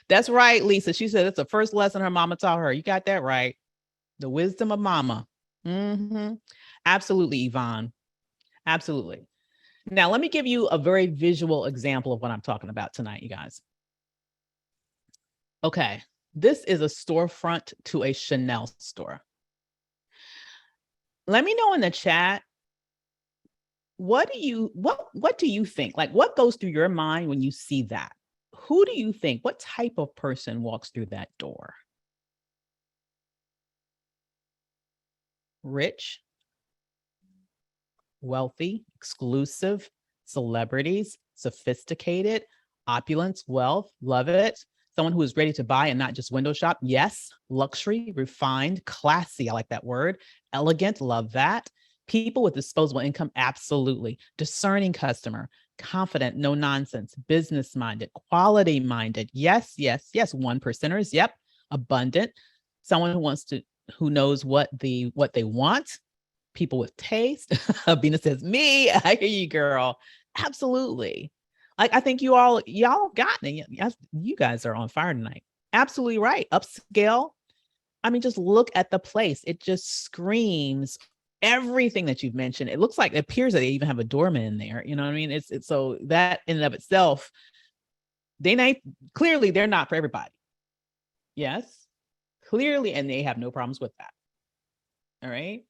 That's right, Lisa. She said it's the first lesson her mama taught her. You got that right. The wisdom of mama. Mm-hmm. Absolutely, Yvonne. Absolutely. Now, let me give you a very visual example of what I'm talking about tonight, you guys. Okay. This is a storefront to a Chanel store. Let me know in the chat, what do you think? Like, what goes through your mind when you see that? Who do you think, what type of person walks through that door? Rich, wealthy, exclusive, celebrities, sophisticated, opulence, wealth, love it. Someone who is ready to buy and not just window shop. Yes. Luxury, refined, classy. I like that word. Elegant, love that. People with disposable income, absolutely. Discerning customer, confident, no nonsense, business minded, quality minded. Yes, yes, yes. 1%ers. Yep. Abundant. Someone who knows what they want. People with taste. Abina says, me. I hear you, girl. Absolutely. Like, I think y'all got it. You guys are on fire tonight. Absolutely right. Upscale. I mean, just look at the place. It just screams everything that you've mentioned. It looks like, it appears that they even have a doorman in there. You know what I mean? It's so that in and of itself, clearly they're not for everybody. Yes, clearly, and they have no problems with that. All right.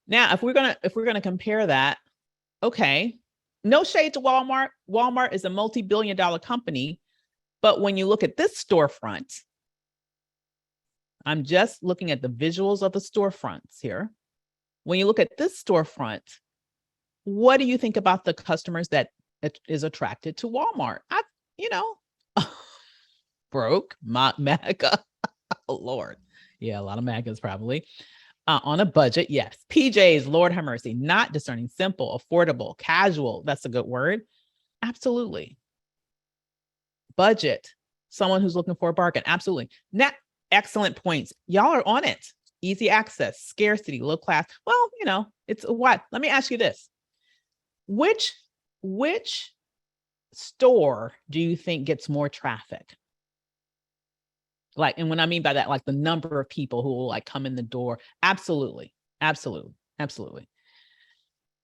Now, if we're gonna compare that, okay, no shade to Walmart. Walmart is a multi-billion-dollar company, but when you look at this storefront, I'm just looking at the visuals of the storefronts here. When you look at this storefront, what do you think about the customers that is attracted to Walmart? Broke, MAGA, oh Lord. Yeah, a lot of MAGAs probably. On a budget, yes. PJs, Lord have mercy, not discerning, simple, affordable, casual. That's a good word. Absolutely. Budget, someone who's looking for a bargain. Absolutely. Excellent points. Y'all are on it. Easy access, scarcity, low class. Well, it's what? Let me ask you this. Which store do you think gets more traffic? Like, and when I mean by that, like the number of people who will like come in the door. Absolutely. Absolutely. Absolutely.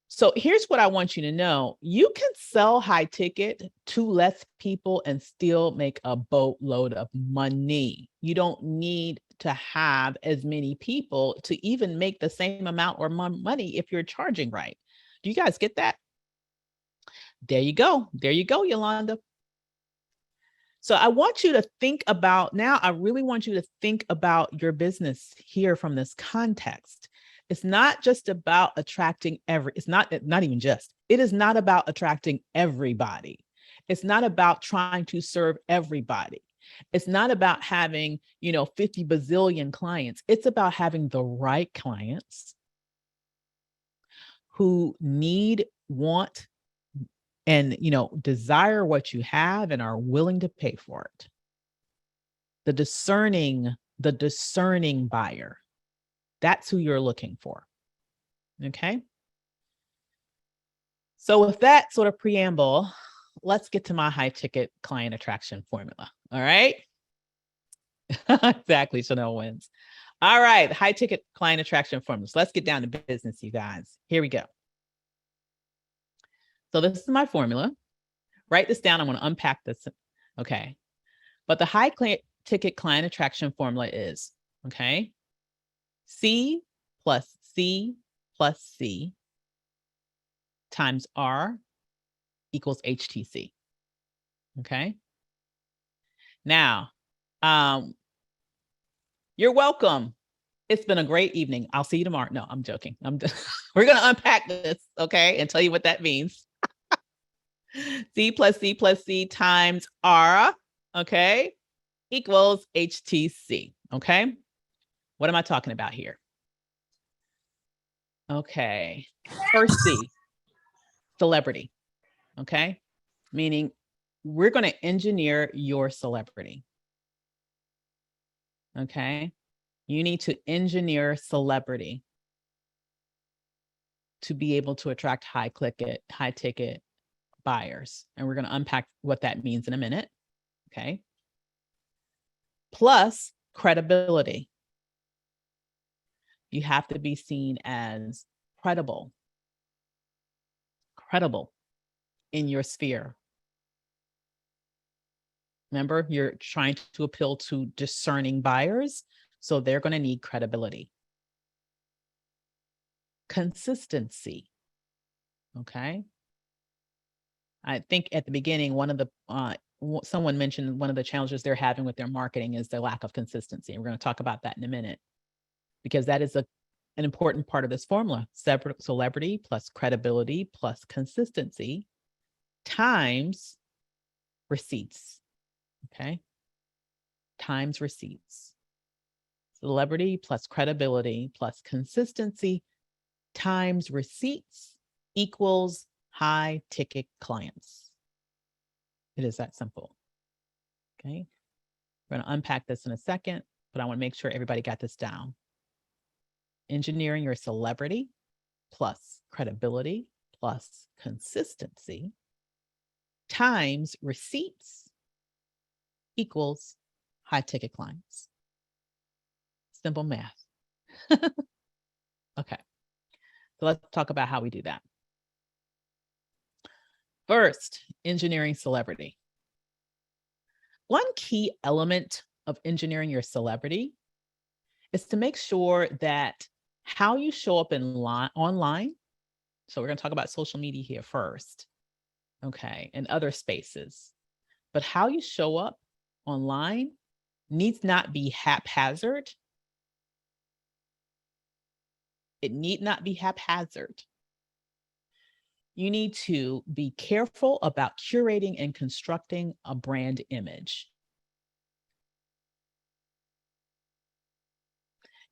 So here's what I want you to know. You can sell high ticket to less people and still make a boatload of money. You don't need to have as many people to even make the same amount or more money if you're charging right. Do you guys get that? There you go. There you go, Yolanda. So I want you to think about now, I really want you to think about your business here from this context. It's not just about attracting it's not even just, it is not about attracting everybody. It's not about trying to serve everybody. It's not about having, 50 bazillion clients. It's about having the right clients who need, want, and, desire what you have and are willing to pay for it. The discerning buyer. That's who you're looking for. Okay. So with that sort of preamble, let's get to my high ticket client attraction formula. All right. Exactly. Chanel wins. All right. High ticket client attraction formulas. Let's get down to business, you guys. Here we go. So this is my formula. Write this down. I want to unpack this. Okay. But the high ticket client attraction formula is, okay, C plus C plus C times R equals HTC. Okay. Now, you're welcome. It's been a great evening. I'll see you tomorrow. No, I'm joking. We're going to unpack this, okay, and tell you what that means. C plus C plus C times R, okay, equals HTC, okay? What am I talking about here? Okay, first C, celebrity, okay? Meaning we're going to engineer your celebrity, okay? You need to engineer celebrity to be able to attract high ticket buyers. And we're going to unpack what that means in a minute. Okay. Plus credibility. You have to be seen as credible in your sphere. Remember, you're trying to appeal to discerning buyers, so they're going to need credibility. Consistency. Okay. I think at the beginning, one of the someone mentioned one of the challenges they're having with their marketing is the lack of consistency. And we're going to talk about that in a minute, because that is an important part of this formula. Celebrity plus credibility plus consistency times receipts. Okay. Times receipts. Celebrity plus credibility plus consistency times receipts equals high ticket clients. It is that simple. Okay. We're going to unpack this in a second, but I want to make sure everybody got this down. Engineering your celebrity plus credibility plus consistency times receipts equals high ticket clients. Simple math. Okay. So let's talk about how we do that. First, engineering celebrity. One key element of engineering your celebrity is to make sure that how you show up online. So we're going to talk about social media here first, okay, and other spaces. But how you show up online needs not be haphazard. It need not be haphazard. You need to be careful about curating and constructing a brand image.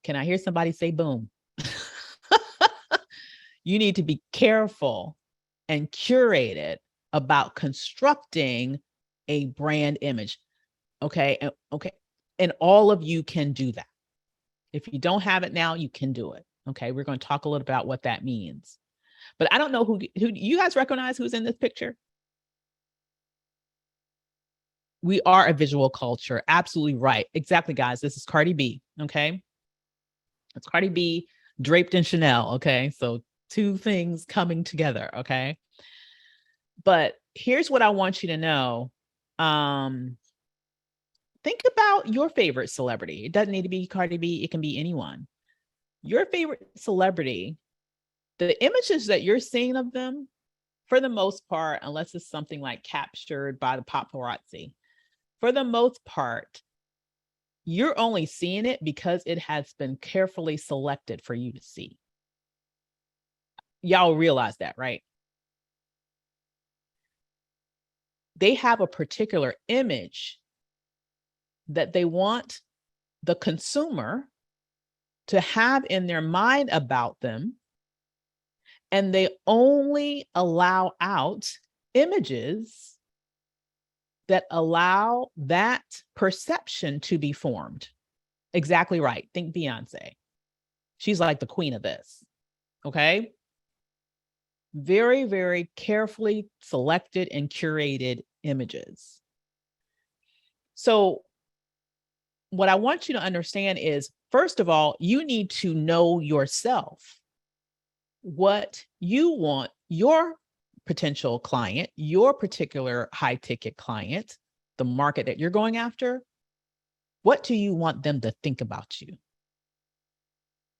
Can I hear somebody say boom? You need to be careful and curated about constructing a brand image. Okay. Okay. And all of you can do that. If you don't have it now, you can do it. Okay. We're going to talk a little about what that means. But I don't know who you guys recognize who's in this picture. We are a visual culture. Absolutely right. Exactly, guys. This is Cardi B. Okay. It's Cardi B draped in Chanel. Okay. So two things coming together. Okay. But here's what I want you to know. Think about your favorite celebrity. It doesn't need to be Cardi B. It can be anyone. Your favorite celebrity, the images that you're seeing of them, for the most part, unless it's something like captured by the paparazzi, for the most part, you're only seeing it because it has been carefully selected for you to see. Y'all realize that, right? They have a particular image that they want the consumer to have in their mind about them. And they only allow out images that allow that perception to be formed. Exactly right. Think Beyonce. She's like the queen of this. Okay. Very, very carefully selected and curated images. So what I want you to understand is, first of all, you need to know yourself, what you want your potential client, your particular high ticket client, the market that you're going after. What do you want them to think about you?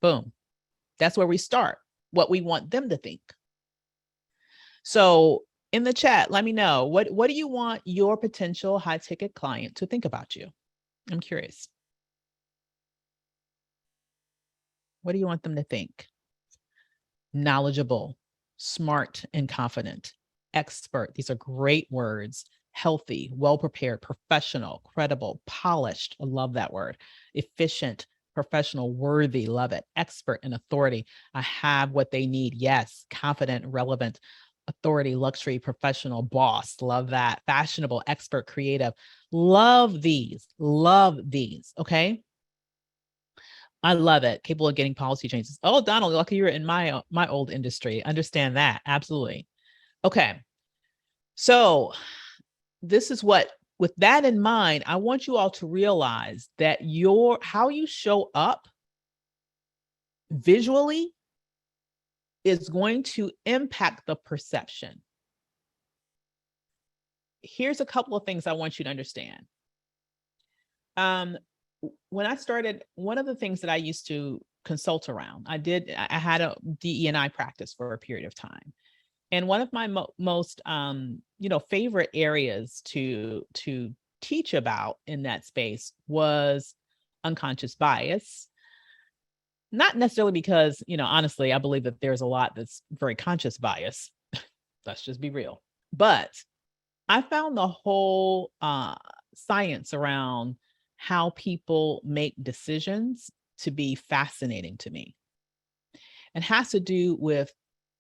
Boom. That's where we start. What we want them to think. So in the chat, let me know, what do you want your potential high ticket client to think about you? I'm curious. What do you want them to think? Knowledgeable, smart and confident, expert. These are great words. Healthy, well-prepared, professional, credible, polished. I love that word. Efficient, professional, worthy. Love it. Expert and authority. I have what they need. Yes. Confident, relevant, authority, luxury, professional, boss. Love that. Fashionable, expert, creative. Love these. Love these. Okay. I love it. Capable of getting policy changes. Oh, Donald, lucky you're in my old industry. Understand that. Absolutely. Okay. So this is what, with that in mind, I want you all to realize that how you show up visually is going to impact the perception. Here's a couple of things I want you to understand. When I started, one of the things that I used to consult around, I had a DE&I practice for a period of time. And one of my most, favorite areas to teach about in that space was unconscious bias. Not necessarily because, honestly, I believe that there's a lot that's very conscious bias. Let's just be real. But I found the whole science around how people make decisions to be fascinating to me, and has to do with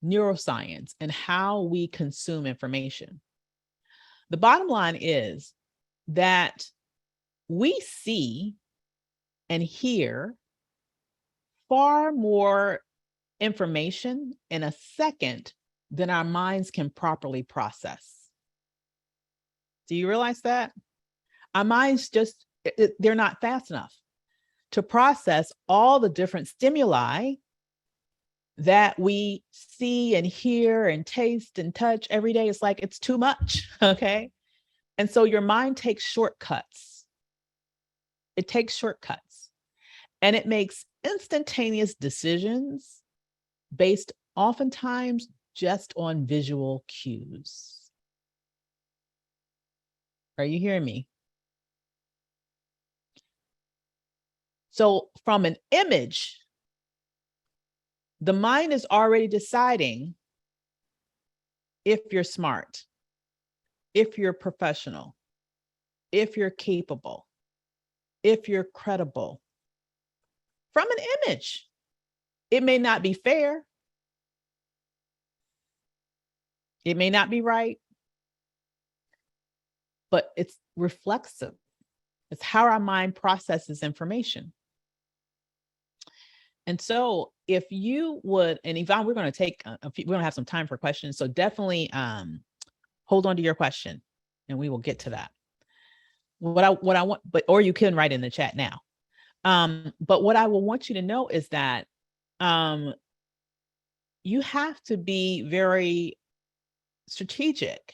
neuroscience and how we consume information. The bottom line is that we see and hear far more information in a second than our minds can properly process. Do you realize that? Our minds just, they're not fast enough to process all the different stimuli that we see and hear and taste and touch every day. It's like, it's too much. Okay. And so your mind takes shortcuts. It takes shortcuts and it makes instantaneous decisions based oftentimes just on visual cues. Are you hearing me? So from an image, the mind is already deciding if you're smart, if you're professional, if you're capable, if you're credible. From an image, it may not be fair. It may not be right, but it's reflexive. It's how our mind processes information. And so if you would, and Yvonne, we're going to take we're going to have some time for questions. So definitely hold on to your question and we will get to that. What I want, or you can write in the chat now. But what I will want you to know is that you have to be very strategic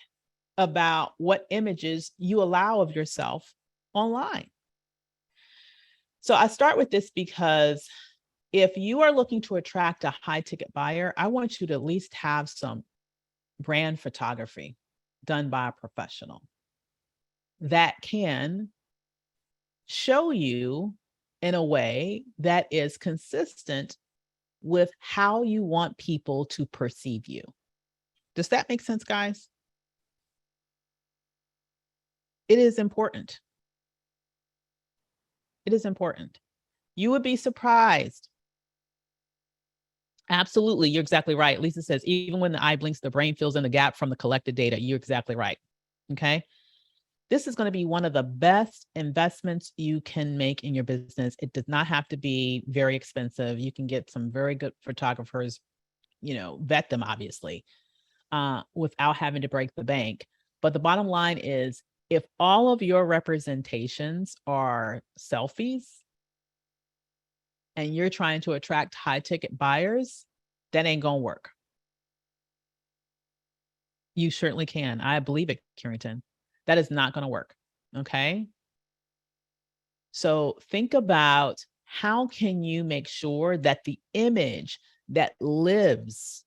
about what images you allow of yourself online. So I start with this because if you are looking to attract a high ticket buyer, I want you to at least have some brand photography done by a professional that can show you in a way that is consistent with how you want people to perceive you. Does that make sense, guys? It is important. It is important. You would be surprised. Absolutely. You're exactly right. Lisa says, even when the eye blinks, the brain fills in the gap from the collected data. You're exactly right. Okay. This is going to be one of the best investments you can make in your business. It does not have to be very expensive. You can get some very good photographers, vet them obviously, without having to break the bank. But the bottom line is, if all of your representations are selfies and you're trying to attract high ticket buyers, that ain't gonna work. You certainly can. I believe it, Carrington. That is not gonna work, okay? So think about how can you make sure that the image that lives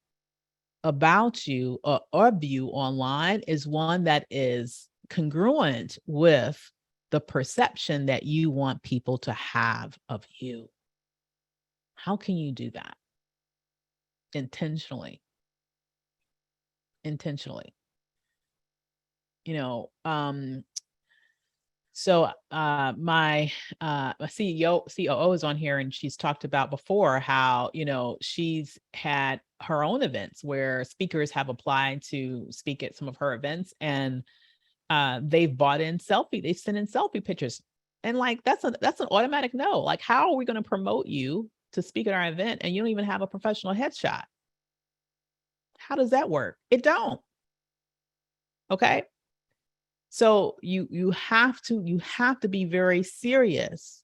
about you or of you online is one that is congruent with the perception that you want people to have of you. How can you do that? Intentionally. So my COO is on here, and she's talked about before how, she's had her own events where speakers have applied to speak at some of her events, and they've bought in they sent in selfie pictures. And like, that's an automatic no. Like, how are we going to promote you to speak at our event and you don't even have a professional headshot? How does that work? It don't. Okay. So you have to be very serious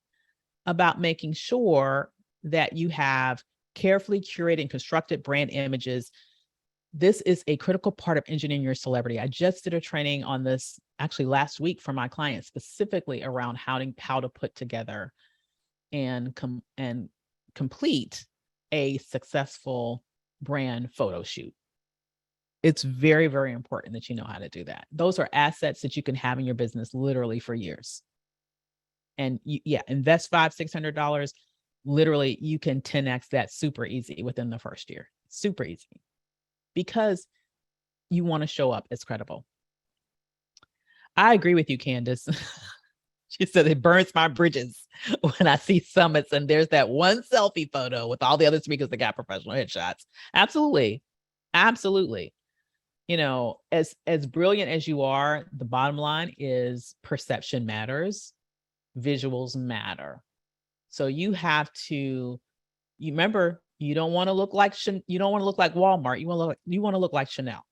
about making sure that you have carefully curated and constructed brand images. This is a critical part of engineering your celebrity. I just did a training on this actually last week for my clients, specifically around how to put together and complete a successful brand photo shoot. It's very, very important that you know how to do that. Those are assets that you can have in your business literally for years. And invest $500-$600. Literally, you can 10x that super easy within the first year. Super easy. Because you want to show up as credible. I agree with you, Candace. She said it burns my bridges when I see summits and there's that one selfie photo with all the other speakers that got professional headshots. Absolutely. Absolutely. As brilliant as you are, the bottom line is perception matters, visuals matter. So you have to, remember, you don't want to look like Walmart. You want to look like Chanel.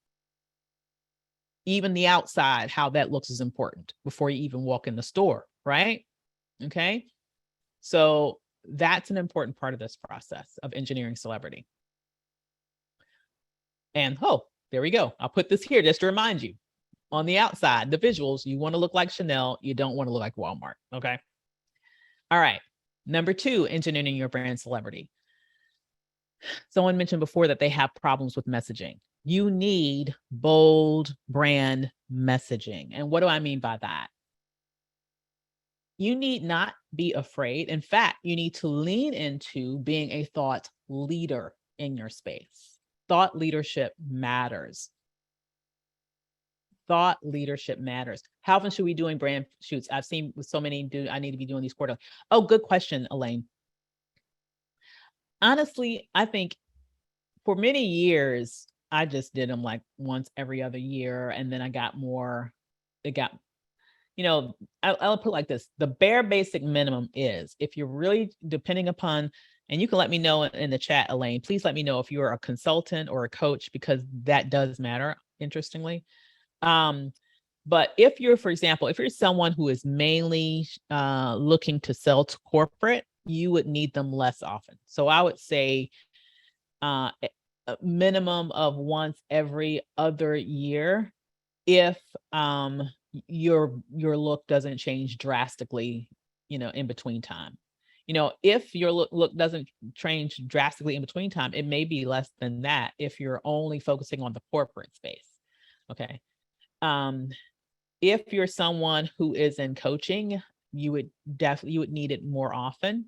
Even the outside, how that looks is important before you even walk in the store, right? Okay. So that's an important part of this process of engineering celebrity. And there we go. I'll put this here just to remind you. On the outside, the visuals, you want to look like Chanel. You don't want to look like Walmart. Okay. All right. Number 2, engineering your brand celebrity. Someone mentioned before that they have problems with messaging. You need bold brand messaging. And what do I mean by that? You need not be afraid. In fact, you need to lean into being a thought leader in your space. Thought leadership matters. Thought leadership matters. How often should we be doing brand shoots? I've seen with so many I need to be doing these quarterly. Oh, good question, Elaine. Honestly, I think for many years, I just did them like once every other year. And then I got more, I'll put it like this. The bare basic minimum is, if you're really depending upon, and you can let me know in the chat, Elaine, please let me know if you're a consultant or a coach, because that does matter, interestingly. But if you're, for example, if you're someone who is mainly looking to sell to corporate, you would need them less often. So I would say a minimum of once every other year, if your look doesn't change drastically, in between time. If your look doesn't change drastically in between time, it may be less than that if you're only focusing on the corporate space. Okay. If you're someone who is in coaching, you would need it more often,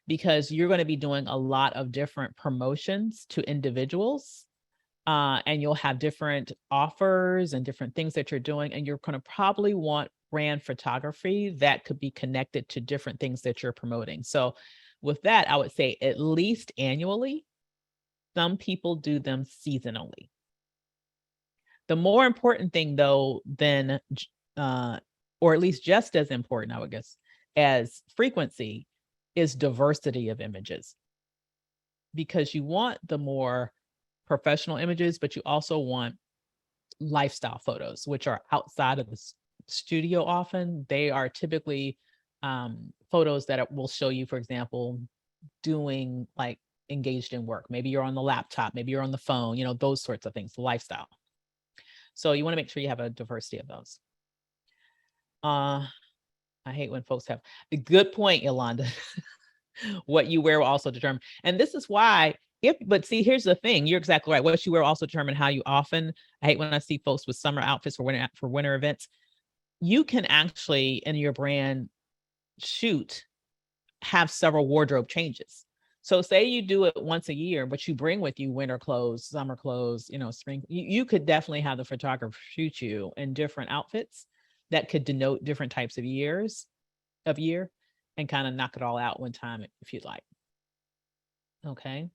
because you're going to be doing a lot of different promotions to individuals, and you'll have different offers and different things that you're doing, and you're going to probably want brand photography that could be connected to different things that you're promoting. So with that, I would say at least annually. Some people do them seasonally. The more important thing, though, than, or at least just as important, I would guess, as frequency, is diversity of images. Because you want the more professional images, but you also want lifestyle photos, which are outside of the studio often. They are typically photos that will show you, for example, doing like engaged in work. Maybe you're on the laptop, maybe you're on the phone, those sorts of things, lifestyle. So you want to make sure you have a diversity of those. I hate when folks have a good point, Yolanda. What you wear will also determine. And this is why, but see, here's the thing. You're exactly right. What you wear will also determine how you often. I hate when I see folks with summer outfits for winter events. You can actually, in your brand shoot, have several wardrobe changes. So say you do it once a year, but you bring with you winter clothes, summer clothes, spring. You could definitely have the photographer shoot you in different outfits that could denote different types of year, and kind of knock it all out one time if you'd like. Okay.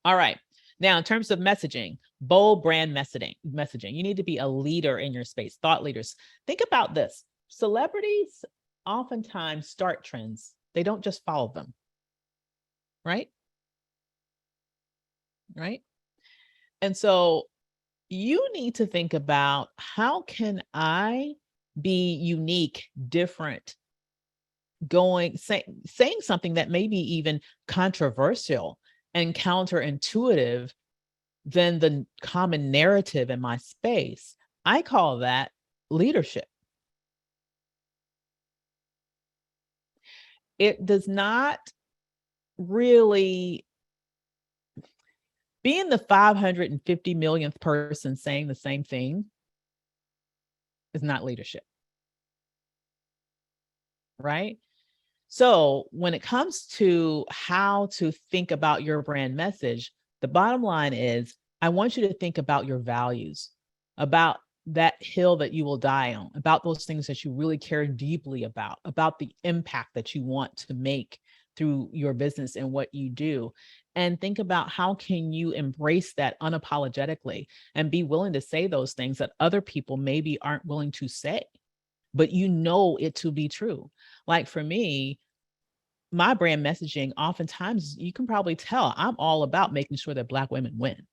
All right. Now, in terms of messaging, bold brand messaging, you need to be a leader in your space, thought leaders. Think about this. Celebrities oftentimes start trends. They don't just follow them. Right? Right. And so you need to think about, how can I be unique, different, saying something that may be even controversial and counterintuitive than the common narrative in my space. I call that leadership. It does not really, being the 550 millionth person saying the same thing is not leadership. Right? So when it comes to how to think about your brand message, the bottom line is, I want you to think about your values, about that hill that you will die on, about those things that you really care deeply about the impact that you want to make through your business and what you do. And think about, how can you embrace that unapologetically and be willing to say those things that other people maybe aren't willing to say, but it to be true. Like for me, my brand messaging, oftentimes you can probably tell I'm all about making sure that Black women win,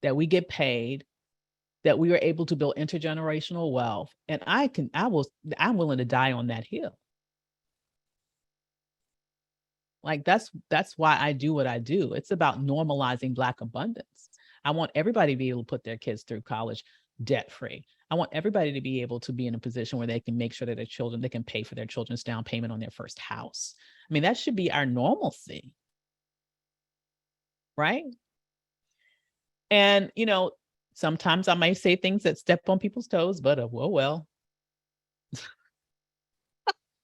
that we get paid, that we were able to build intergenerational wealth. And I'm willing to die on that hill. Like that's why I do what I do. It's about normalizing Black abundance. I want everybody to be able to put their kids through college debt free. I want everybody to be able to be in a position where they can make sure that they can pay for their children's down payment on their first house. I mean, that should be our normalcy. Right? And, sometimes I might say things that step on people's toes, but well,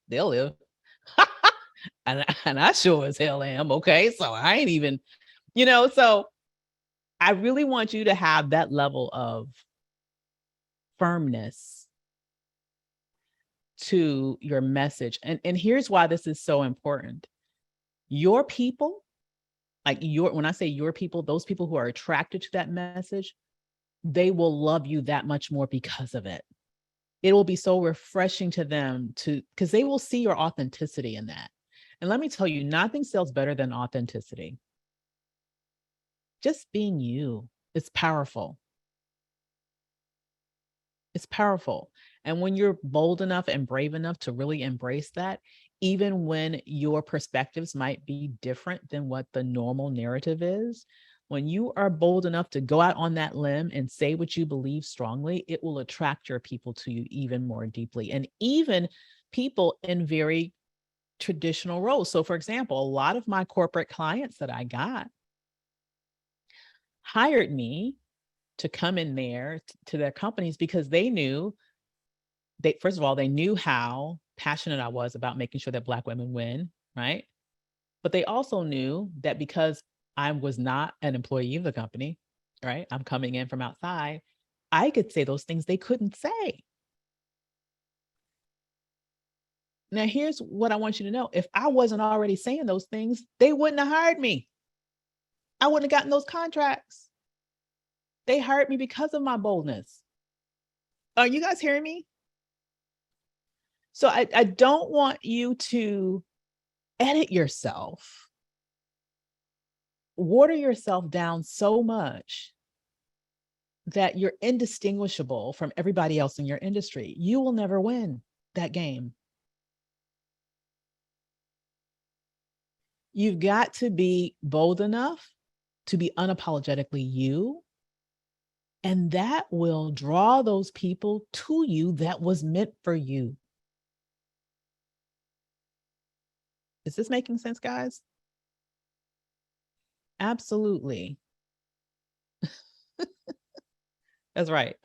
they'll live. and I sure as hell am. Okay. So I ain't even, so I really want you to have that level of firmness to your message. And here's why this is so important. Your people, when I say your people, those people who are attracted to that message, they will love you that much more because of it. It will be so refreshing to them because they will see your authenticity in that. And let me tell you, nothing sells better than authenticity. Just being you is powerful. It's powerful. And when you're bold enough and brave enough to really embrace that, even when your perspectives might be different than what the normal narrative is, when you are bold enough to go out on that limb and say what you believe strongly, it will attract your people to you even more deeply. And even people in very traditional roles. So for example, a lot of my corporate clients that I got hired me to come in there to their companies because they knew first of all, they knew how passionate I was about making sure that Black women win, right? But they also knew that because I was not an employee of the company, right? I'm coming in from outside. I could say those things they couldn't say. Now, here's what I want you to know. If I wasn't already saying those things, they wouldn't have hired me. I wouldn't have gotten those contracts. They hired me because of my boldness. Are you guys hearing me? So I don't want you to edit yourself, water yourself down so much that you're indistinguishable from everybody else in your industry. You will never win that game. You've got to be bold enough to be unapologetically you. And that will draw those people to you that was meant for you. Is this making sense, guys? Absolutely. That's right.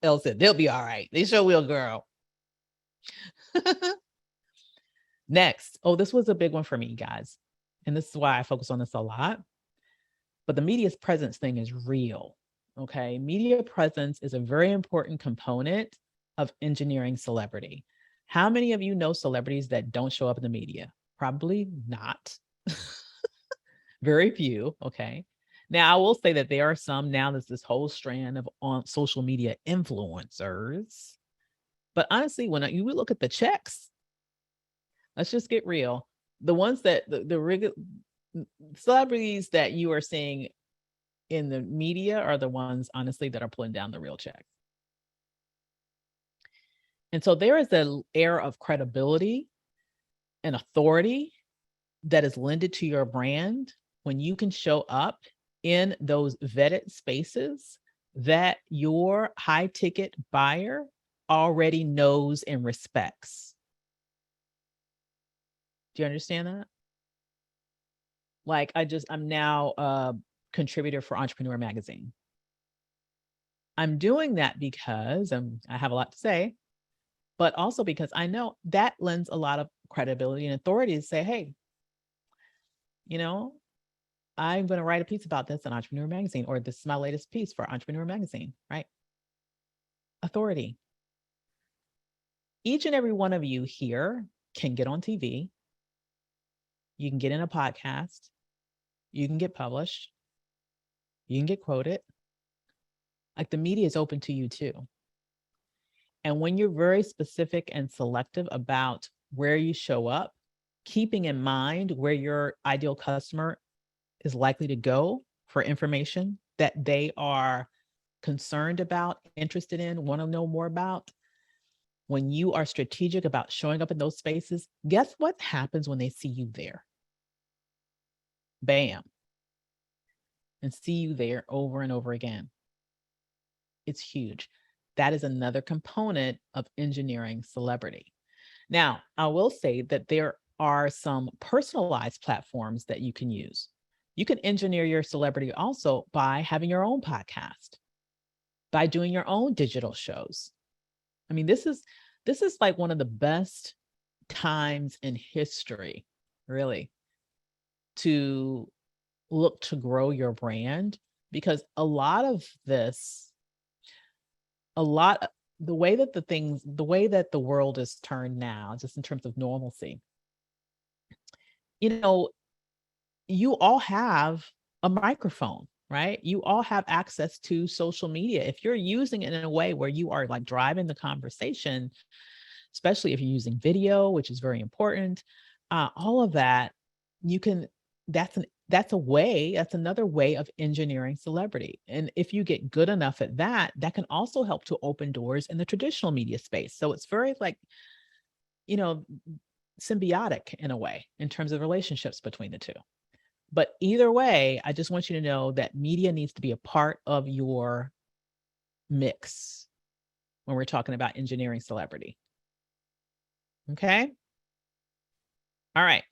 Elle said, they'll be all right. They sure will, girl. Next. Oh, this was a big one for me, guys. And this is why I focus on this a lot. But the media's presence thing is real. Okay. Media presence is a very important component of engineering celebrity. How many of you know celebrities that don't show up in the media? Probably not. Very few. Okay. Now, I will say that there are some now, there's this whole strand of on social media influencers. But honestly, when you look at the checks, let's just get real. The ones that the regular celebrities that you are seeing in the media are the ones, honestly, that are pulling down the real check. And so there is an air of credibility and authority that is lended to your brand when you can show up in those vetted spaces that your high ticket buyer already knows and respects. Do you understand that? Like I'm now a contributor for Entrepreneur Magazine. I'm doing that because I have a lot to say, but also because I know that lends a lot of credibility and authority to say, hey, I'm going to write a piece about this in Entrepreneur Magazine, or this is my latest piece for Entrepreneur Magazine, right? Authority. Each and every one of you here can get on TV. You can get in a podcast. You can get published. You can get quoted. Like, the media is open to you too. And when you're very specific and selective about where you show up, keeping in mind where your ideal customer is likely to go for information that they are concerned about, interested in, want to know more about, when you are strategic about showing up in those spaces, guess what happens when they see you there? Bam. And see you there over and over again. It's huge. That is another component of engineering celebrity. Now, I will say that there are some personalized platforms that you can use. You can engineer your celebrity also by having your own podcast, by doing your own digital shows. I mean, this is like one of the best times in history, really, to look to grow your brand, because a lot of this, the way that the world is turned now, just in terms of normalcy, you know, you all have a microphone, right? You all have access to social media. If you're using it in a way where you are like driving the conversation, especially if you're using video, which is very important, all of that, you can, that's another way of engineering celebrity. And if you get good enough at that, that can also help to open doors in the traditional media space. So it's very like, you know, symbiotic in a way in terms of relationships between the two. But either way, I just want you to know that media needs to be a part of your mix when we're talking about engineering celebrity. Okay. All right.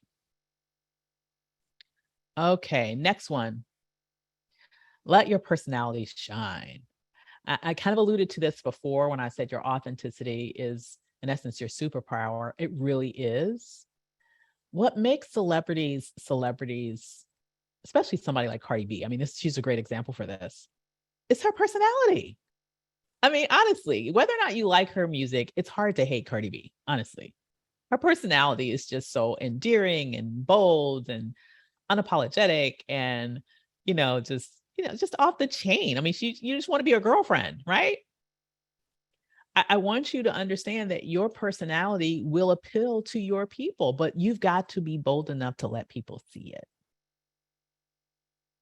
Okay. Next one. Let your personality shine. I kind of alluded to this before when I said your authenticity is, in essence, your superpower. It really is. What makes celebrities, especially somebody like Cardi B, I mean, she's a great example for this. It's her personality. I mean, honestly, whether or not you like her music, it's hard to hate Cardi B, honestly. Her personality is just so endearing and bold and unapologetic and, just off the chain. I mean, you just want to be her girlfriend, right? I want you to understand that your personality will appeal to your people, but you've got to be bold enough to let people see it.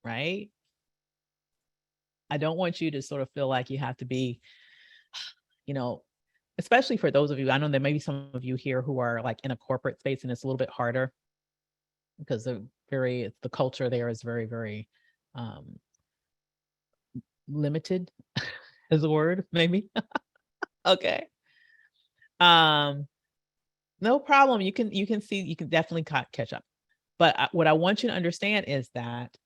Right? I don't want you to sort of feel like you have to be, especially for those of you, I know there may be some of you here who are like in a corporate space and it's a little bit harder because the culture there is very, very limited as a word, maybe. Okay. No problem. You can definitely catch up. But what I want you to understand is that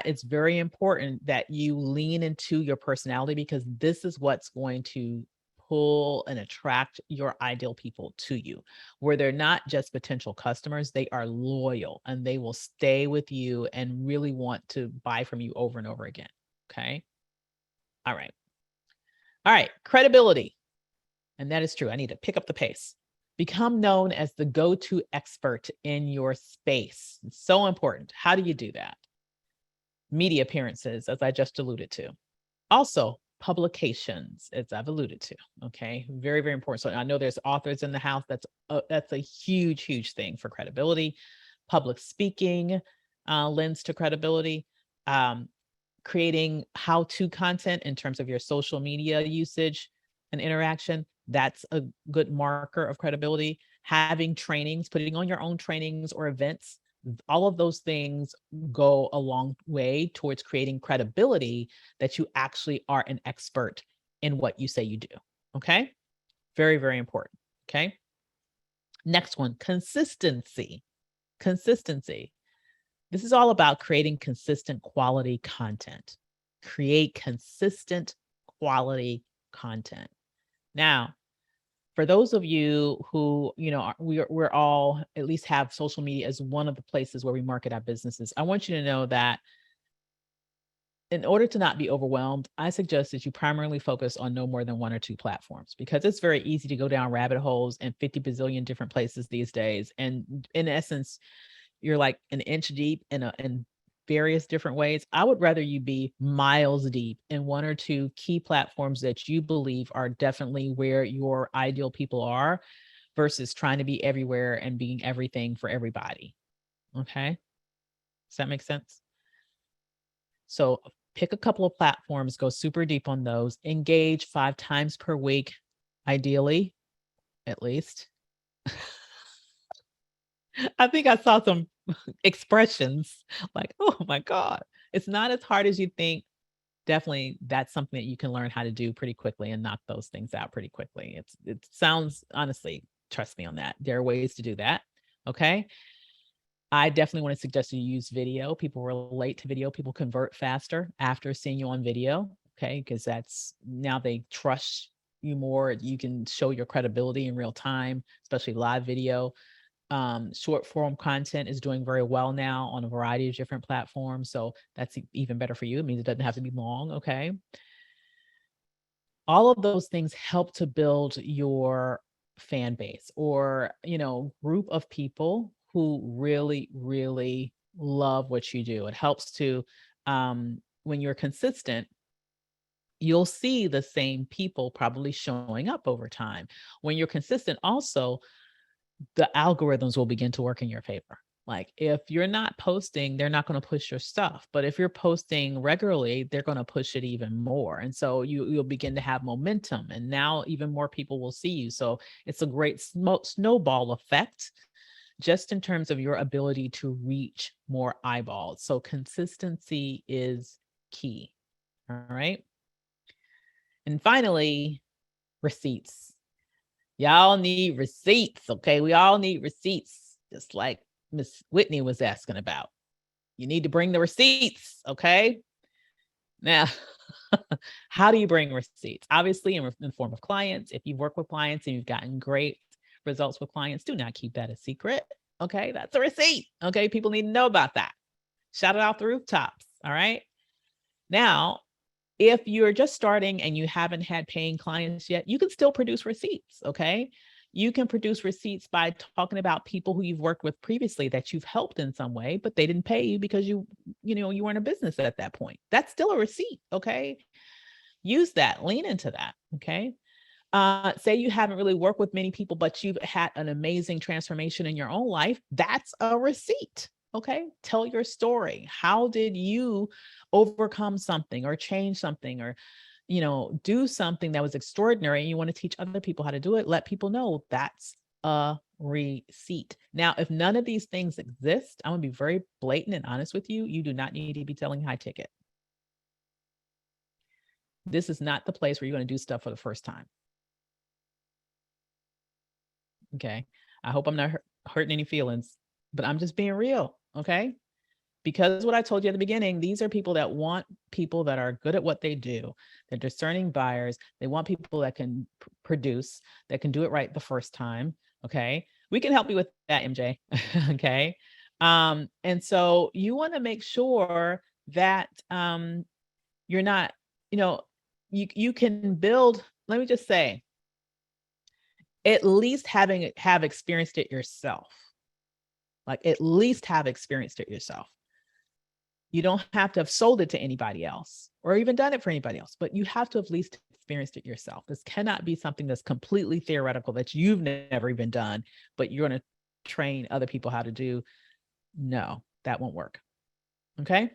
it's very important that you lean into your personality, because this is what's going to pull and attract your ideal people to you, where they're not just potential customers, they are loyal and they will stay with you and really want to buy from you over and over again. Okay. All right. All right. Credibility. And that is true. I need to pick up the pace. Become known as the go-to expert in your space. It's so important. How do you do that? Media appearances, as I just alluded to. Also, publications, as I've alluded to. Okay, very, very important. So I know there's authors in the house. That's a huge, huge thing for credibility. Public speaking lends to credibility. Creating how-to content in terms of your social media usage and interaction, that's a good marker of credibility. Having trainings, putting on your own trainings or events, all of those things go a long way towards creating credibility that you actually are an expert in what you say you do. Okay. Very, very important. Okay. Next one, consistency. Consistency. This is all about creating consistent quality content. Create consistent quality content. Now, for those of you who, we're all at least have social media as one of the places where we market our businesses, I want you to know that in order to not be overwhelmed, I suggest that you primarily focus on no more than one or two platforms, because it's very easy to go down rabbit holes in 50 bazillion different places these days. And in essence, you're like an inch deep in various different ways. I would rather you be miles deep in one or two key platforms that you believe are definitely where your ideal people are, versus trying to be everywhere and being everything for everybody. Okay. Does that make sense? So pick a couple of platforms, go super deep on those, engage 5 times per week, ideally, at least. I think I saw some expressions like, oh my God, it's not as hard as you think. Definitely, that's something that you can learn how to do pretty quickly and knock those things out pretty quickly. It sounds, honestly, trust me on that. There are ways to do that. Okay. I definitely want to suggest you use video. People relate to video. People convert faster after seeing you on video. Okay. Because that's now they trust you more. You can show your credibility in real time, especially live video. Short form content is doing very well now on a variety of different platforms. So that's even better for you. It means it doesn't have to be long. Okay. All of those things help to build your fan base or, group of people who really, really love what you do. It helps to, when you're consistent, you'll see the same people probably showing up over time. When you're consistent, also, the algorithms will begin to work in your favor. Like if you're not posting, they're not going to push your stuff. But if you're posting regularly, they're going to push it even more. And so you'll begin to have momentum. And now even more people will see you. So it's a great snowball effect just in terms of your ability to reach more eyeballs. So consistency is key. All right. And finally, receipts. Y'all need receipts, okay? We all need receipts, just like Miss Whitney was asking about. You need to bring the receipts, okay? Now, how do you bring receipts? Obviously, in form of clients. If you work with clients and you've gotten great results with clients, do not keep that a secret, okay? That's a receipt, okay? People need to know about that. Shout it out the rooftops, all right? Now, if you're just starting and you haven't had paying clients yet, you can still produce receipts, okay? You can produce receipts by talking about people who you've worked with previously that you've helped in some way, but they didn't pay you because you weren't a business at that point. That's still a receipt, okay? Use that, lean into that, okay? Say you haven't really worked with many people, but you've had an amazing transformation in your own life. That's a receipt. Okay. Tell your story. How did you overcome something or change something or, do something that was extraordinary and you want to teach other people how to do it? Let people know that's a receipt. Now, if none of these things exist, I'm going to be very blatant and honest with you. You do not need to be selling high ticket. This is not the place where you're going to do stuff for the first time. Okay. I hope I'm not hurting any feelings, but I'm just being real. Okay. Because what I told you at the beginning, these are people that want people that are good at what they do. They're discerning buyers. They want people that can produce, that can do it right the first time. Okay. We can help you with that, MJ. Okay. And so you want to make sure that you're not, you can build, let me just say, at least have experienced it yourself. Like at least have experienced it yourself. You don't have to have sold it to anybody else or even done it for anybody else, but you have to have at least experienced it yourself. This cannot be something that's completely theoretical that you've never even done, but you're going to train other people how to do. No, that won't work. Okay.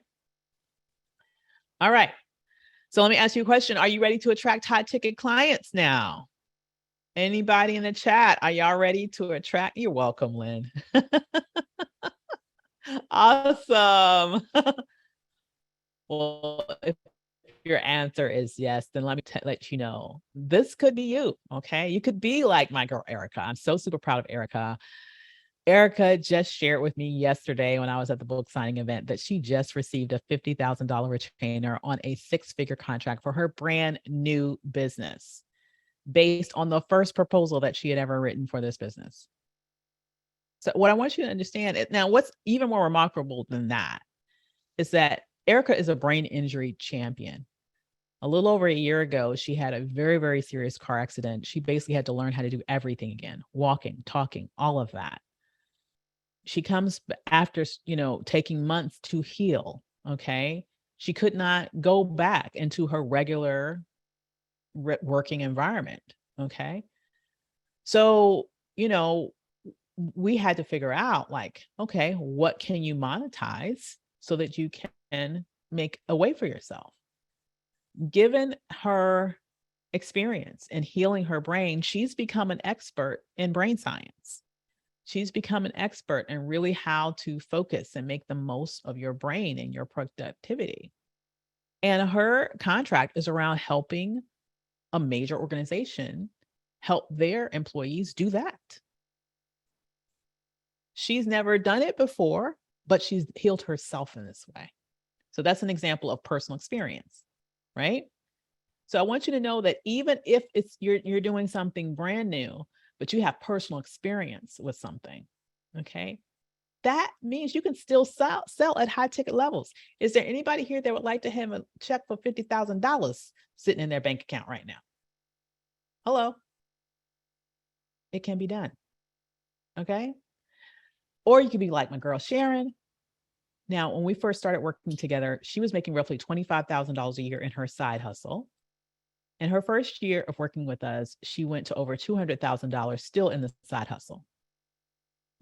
All right. So let me ask you a question. Are you ready to attract high ticket clients now? Anybody in the chat? Are y'all ready to attract? You're welcome, Lynn. Awesome. Well, if your answer is yes, then let me let you know this could be you. Okay. You could be like my girl, Erica. I'm so super proud of Erica. Erica just shared with me yesterday when I was at the book signing event that she just received a $50,000 retainer on a 6-figure contract for her brand new business based on the first proposal that she had ever written for this business. So what I want you to understand now, what's even more remarkable than that is that Erica is a brain injury champion. A little over a year ago, she had a very, very serious car accident. She basically had to learn how to do everything again, walking, talking, all of that. She comes after, taking months to heal. Okay. She could not go back into her regular working environment. Okay. So, we had to figure out like, okay, what can you monetize so that you can make a way for yourself. Given her experience in healing her brain, she's become an expert in brain science. She's become an expert in really how to focus and make the most of your brain and your productivity. And her contract is around helping a major organization help their employees do that. She's never done it before, but she's healed herself in this way. So that's an example of personal experience, right? So I want you to know that even if you're doing something brand new, but you have personal experience with something, okay? That means you can still sell at high ticket levels. Is there anybody here that would like to have a check for $50,000 sitting in their bank account right now? Hello. It can be done. Okay. Or you could be like my girl, Sharon. Now, when we first started working together, she was making roughly $25,000 a year in her side hustle. In her first year of working with us, she went to over $200,000 still in the side hustle.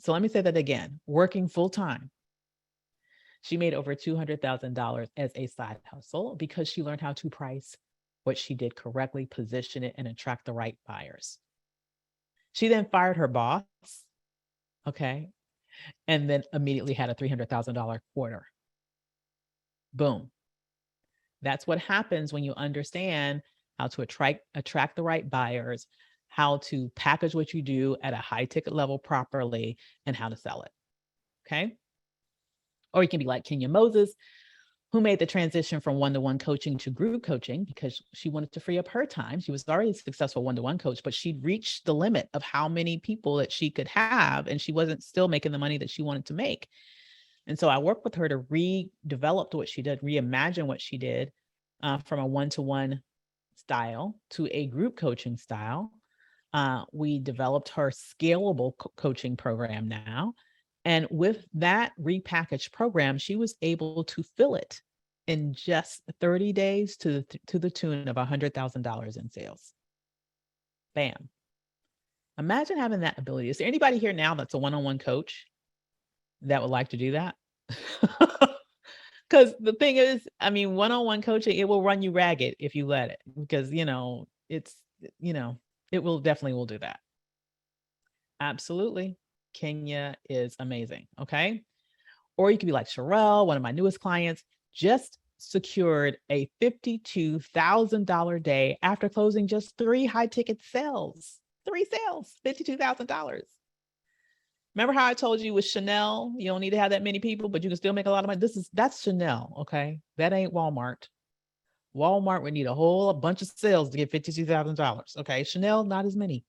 So let me say that again, working full time. She made over $200,000 as a side hustle because she learned how to price what she did correctly, position it, and attract the right buyers. She then fired her boss, okay, and then immediately had a $300,000 quarter. Boom. That's what happens when you understand how to attract the right buyers, how to package what you do at a high ticket level properly, and how to sell it. Okay. Or you can be like Kenya Moses, who made the transition from one-to-one coaching to group coaching because she wanted to free up her time. She was already a successful one-to-one coach, but she'd reached the limit of how many people that she could have, and she wasn't still making the money that she wanted to make. And so I worked with her to redevelop what she did, reimagine what she did from a one-to-one style to a group coaching style. We developed her scalable coaching program now. And with that repackaged program, she was able to fill it in just 30 days to the tune of $100,000 in sales. Bam. Imagine having that ability. Is there anybody here now that's a one-on-one coach that would like to do that? Because the thing is, I mean, one-on-one coaching, it will run you ragged if you let it, because, it will definitely do that. Absolutely. Kenya is amazing. Okay. Or you could be like Sherelle, one of my newest clients, just secured a $52,000 day after closing just 3 high ticket sales. 3 sales, $52,000. Remember how I told you with Chanel, you don't need to have that many people, but you can still make a lot of money. That's Chanel. Okay. That ain't Walmart. Walmart would need a bunch of sales to get $52,000. Okay. Chanel, not as many.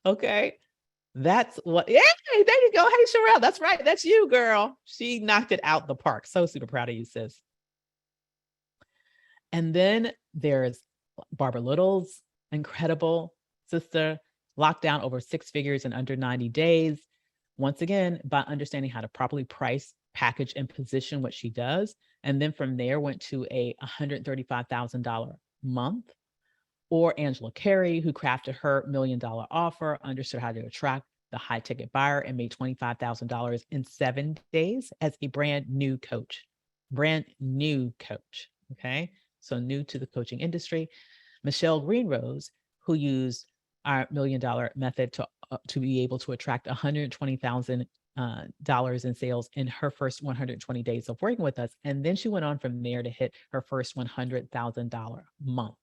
Okay. That's what, yeah, there you go. Hey, Sherelle, that's right. That's you, girl. She knocked it out the park. So super proud of you, sis. And then there's Barbara Little's incredible sister, locked down over 6 figures in under 90 days. Once again, by understanding how to properly price, package, and position what she does. And then from there went to a $135,000 month. Or Angela Carey, who crafted her $1 million offer, understood how to attract the high ticket buyer and made $25,000 in 7 days as a brand new coach. Okay. So new to the coaching industry. Michelle Greenrose, who used our $1 million method to be able to attract $120,000 in sales in her first 120 days of working with us. And then she went on from there to hit her first $100,000 month.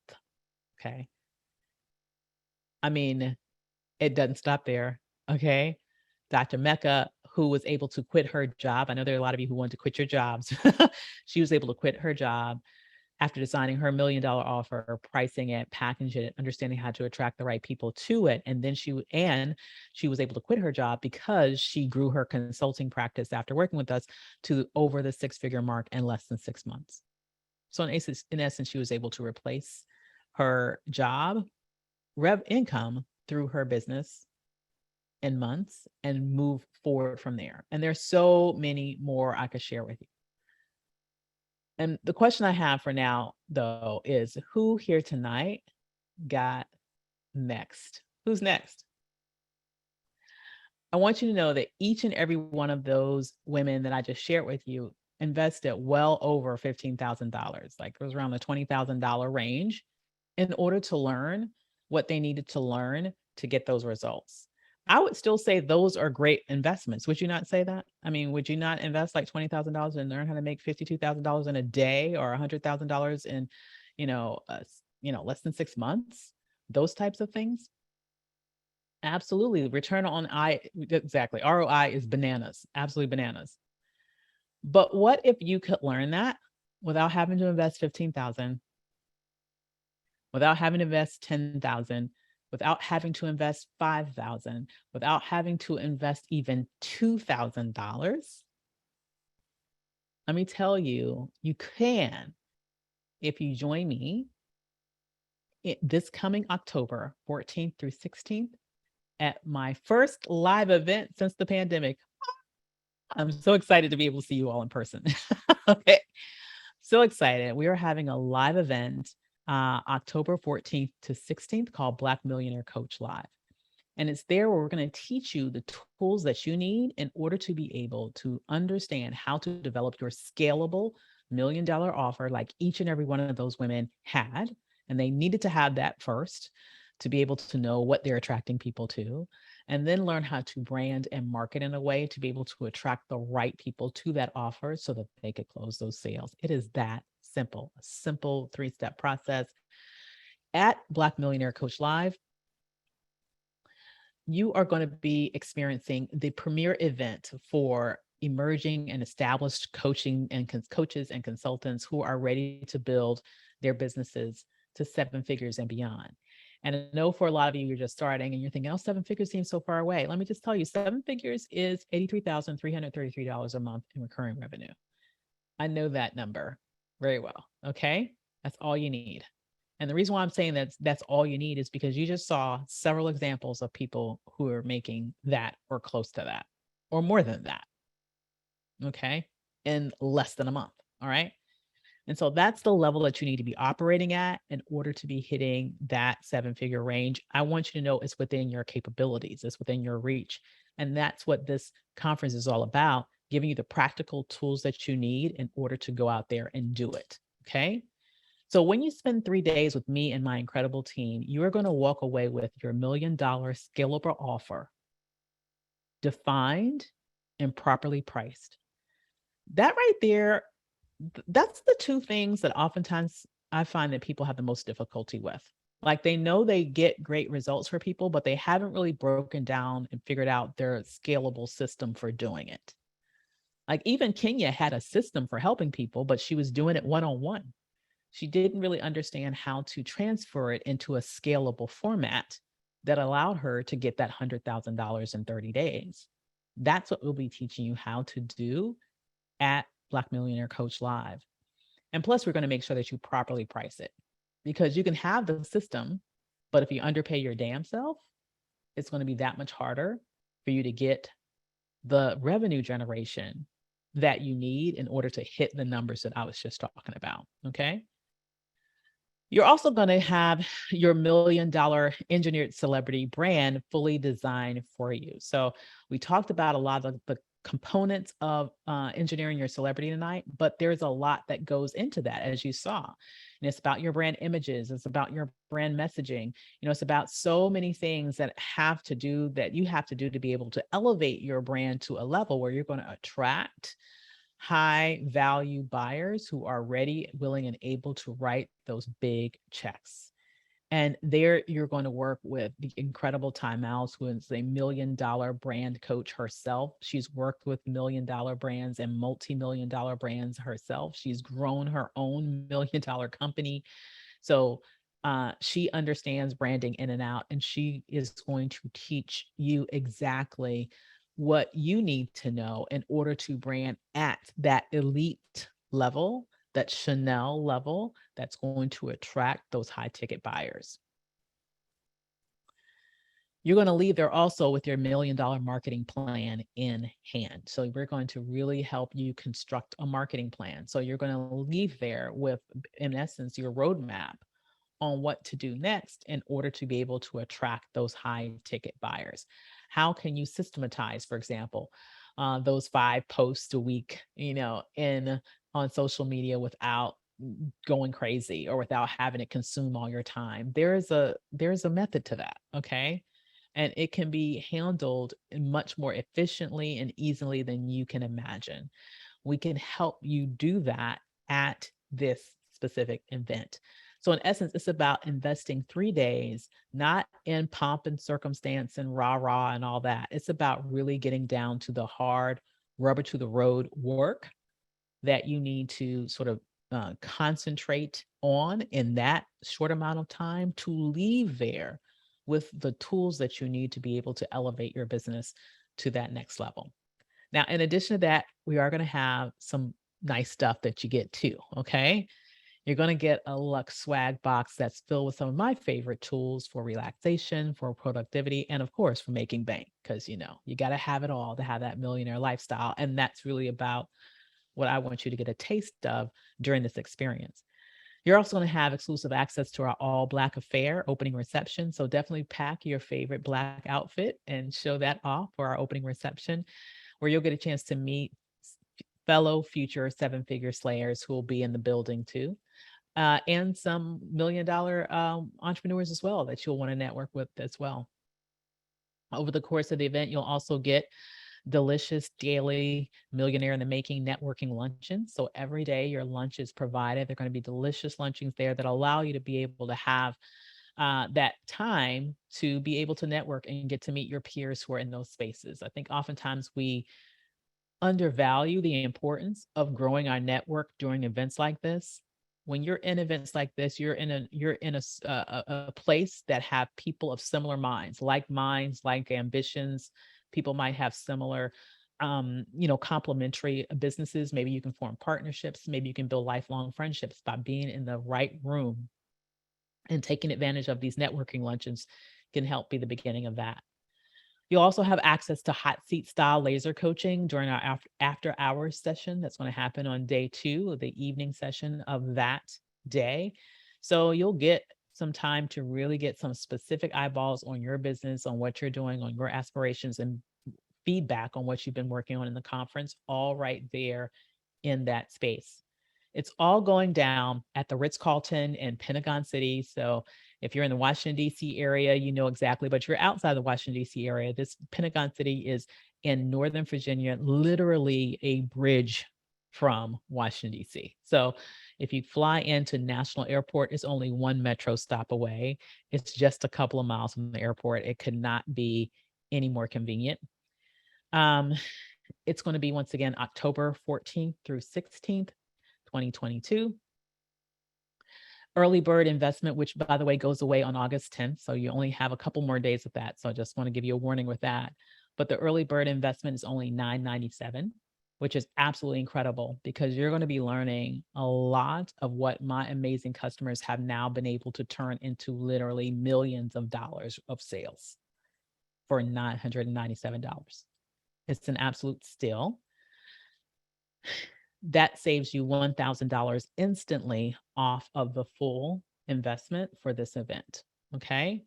Okay. I mean, it doesn't stop there. Okay. Dr. Mecca, who was able to quit her job. I know there are a lot of you who want to quit your jobs. She was able to quit her job after designing her $1 million offer, pricing it, packaging it, understanding how to attract the right people to it. And then she was able to quit her job because she grew her consulting practice after working with us to over the 6-figure mark in less than 6 months. So in essence, she was able to replace her job, rev income through her business in months and move forward from there. And there's so many more I could share with you. And the question I have for now, though, is who here tonight got next? Who's next? I want you to know that each and every one of those women that I just shared with you, invested well over $15,000. Like it was around the $20,000 range in order to learn what they needed to learn to get those results. I would still say those are great investments. Would you not say that? I mean, would you not invest like $20,000 and learn how to make $52,000 in a day or $100,000 in, less than 6 months? Those types of things. Absolutely. Return on I exactly. ROI is bananas, absolutely bananas. But what if you could learn that without having to invest 15,000, without having to invest 10,000, without having to invest 5,000, without having to invest even $2,000? Let me tell you, you can if you join me this coming October 14th through 16th at my first live event since the pandemic. I'm so excited to be able to see you all in person. Okay. So excited. We are having a live event October 14th to 16th called Black Millionaire Coach Live. And it's there where we're going to teach you the tools that you need in order to be able to understand how to develop your scalable $1 million offer like each and every one of those women had. And they needed to have that first to be able to know what they're attracting people to, and then learn how to brand and market in a way to be able to attract the right people to that offer so that they could close those sales. It is that simple, a simple 3-step process. At Black Millionaire Coach Live, you are going to be experiencing the premier event for emerging and established coaching and coaches and consultants who are ready to build their businesses to 7 figures and beyond. And I know for a lot of you, you're just starting and you're thinking, oh, 7 figures seems so far away. Let me just tell you, 7 figures is $83,333 a month in recurring revenue. I know that number very well. Okay. That's all you need. And the reason why I'm saying that's all you need is because you just saw several examples of people who are making that or close to that or more than that. Okay. In less than a month. All right. And so that's the level that you need to be operating at in order to be hitting that 7-figure range. I want you to know it's within your capabilities, it's within your reach. And that's what this conference is all about, giving you the practical tools that you need in order to go out there and do it. Okay. So when you spend 3 days with me and my incredible team, you are going to walk away with your $1 million scalable offer, defined and properly priced. That right there, that's the 2 things that oftentimes I find that people have the most difficulty with. Like they know they get great results for people, but they haven't really broken down and figured out their scalable system for doing it. Like even Kenya had a system for helping people, but she was doing it one-on-one. She didn't really understand how to transfer it into a scalable format that allowed her to get that $100,000 in 30 days. That's what we'll be teaching you how to do at Black Millionaire Coach Live. And plus, we're going to make sure that you properly price it, because you can have the system, but if you underpay your damn self, it's going to be that much harder for you to get the revenue generation that you need in order to hit the numbers that I was just talking about. Okay. You're also going to have your $1 million engineered celebrity brand fully designed for you. So we talked about a lot of the components of engineering your celebrity tonight, but there's a lot that goes into that, as you saw. And it's about your brand images. It's about your brand messaging. It's about so many things that you have to do to be able to elevate your brand to a level where you're going to attract high value buyers who are ready, willing, and able to write those big checks. And there you're going to work with the incredible Ty Miles, who is a $1 million brand coach herself. She's worked with $1 million brands and multi-million dollar brands herself. She's grown her own $1 million company. So she understands branding in and out, and she is going to teach you exactly what you need to know in order to brand at that elite level, that Chanel level, that's going to attract those high ticket buyers. You're going to leave there also with your $1 million marketing plan in hand. So we're going to really help you construct a marketing plan. So you're going to leave there with, in essence, your roadmap on what to do next in order to be able to attract those high ticket buyers. How can you systematize, for example, those 5 posts a week, in on social media without going crazy or without having it consume all your time. There's a method to that, okay? And it can be handled much more efficiently and easily than you can imagine. We can help you do that at this specific event. So, in essence, it's about investing 3 days, not in pomp and circumstance and rah rah and all that. It's about really getting down to the hard, rubber to the road work that you need to sort of concentrate on in that short amount of time to leave there with the tools that you need to be able to elevate your business to that next level. Now, in addition to that, we are going to have some nice stuff that you get too. Okay. You're going to get a Lux swag box that's filled with some of my favorite tools for relaxation, for productivity, and of course, for making bank. Because, you got to have it all to have that millionaire lifestyle. And that's really about what I want you to get a taste of during this experience. You're also going to have exclusive access to our all Black affair opening reception. So definitely pack your favorite Black outfit and show that off for our opening reception, where you'll get a chance to meet fellow future 7-figure slayers who will be in the building too. And some $1 million entrepreneurs as well that you'll want to network with as well. Over the course of the event, you'll also get delicious daily millionaire in the making networking luncheons. So every day your lunch is provided. They're going to be delicious luncheons there that allow you to be able to have that time to be able to network and get to meet your peers who are in those spaces. I think oftentimes we undervalue the importance of growing our network during events like this. When you're in events like this, you're in a place that have people of similar minds, like ambitions. People might have similar, complementary businesses. Maybe you can form partnerships. Maybe you can build lifelong friendships by being in the right room, and taking advantage of these networking luncheons can help be the beginning of that. You'll also have access to hot seat style laser coaching during our after hours session. That's going to happen on day 2 of the evening session of that day. So you'll get some time to really get some specific eyeballs on your business, on what you're doing, on your aspirations, and feedback on what you've been working on in the conference, all right there in that space. It's all going down at the Ritz-Carlton in Pentagon City. So if you're in the Washington, D.C. area, you know exactly, but you're outside the Washington, D.C. area. This Pentagon City is in Northern Virginia, literally a bridge from Washington, D.C. So if you fly into National Airport, it's only 1 metro stop away. It's just a couple of miles from the airport. It could not be any more convenient. It's going to be, once again, October 14th through 16th. 2022. Early bird investment, which by the way goes away on August 10th. So you only have a couple more days of that. So I just want to give you a warning with that. But the early bird investment is only $997, which is absolutely incredible because you're going to be learning a lot of what my amazing customers have now been able to turn into literally millions of dollars of sales for $997. It's an absolute steal. That saves you $1,000 instantly off of the full investment for this event. Okay.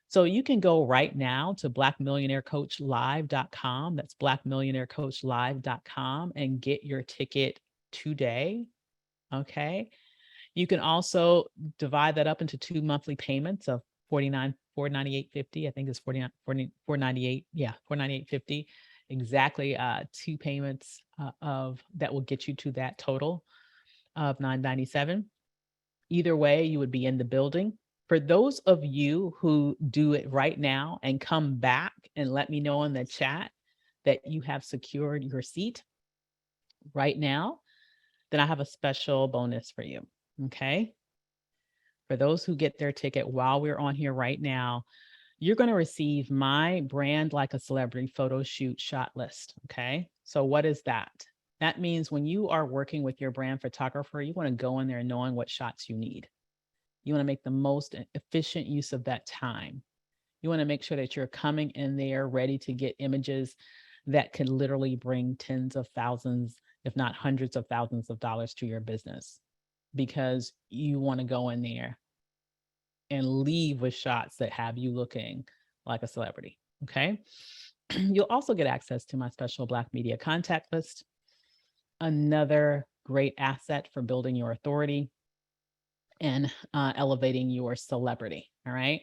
So you can go right now to blackmillionairecoachlive.com. That's blackmillionairecoachlive.com and get your ticket today. Okay. You can also divide that up into 2 monthly payments of $498.50. I think it's $498. Yeah, $498.50. Exactly 2 payments of that will get you to that total of $997. Either way, you would be in the building. For those of you who do it right now and come back and let me know in the chat that you have secured your seat right now, then I have a special bonus for you. Okay. For those who get their ticket while we're on here right now, you're going to receive my brand like a celebrity photo shoot shot list. Okay. So what is that? That means when you are working with your brand photographer, you want to go in there knowing what shots you need. You want to make the most efficient use of that time. You want to make sure that you're coming in there ready to get images that can literally bring tens of thousands, if not hundreds of thousands of dollars to your business, because you want to go in there and leave with shots that have you looking like a celebrity. Okay. You'll also get access to my special Black Media contact list, another great asset for building your authority and elevating your celebrity. All right.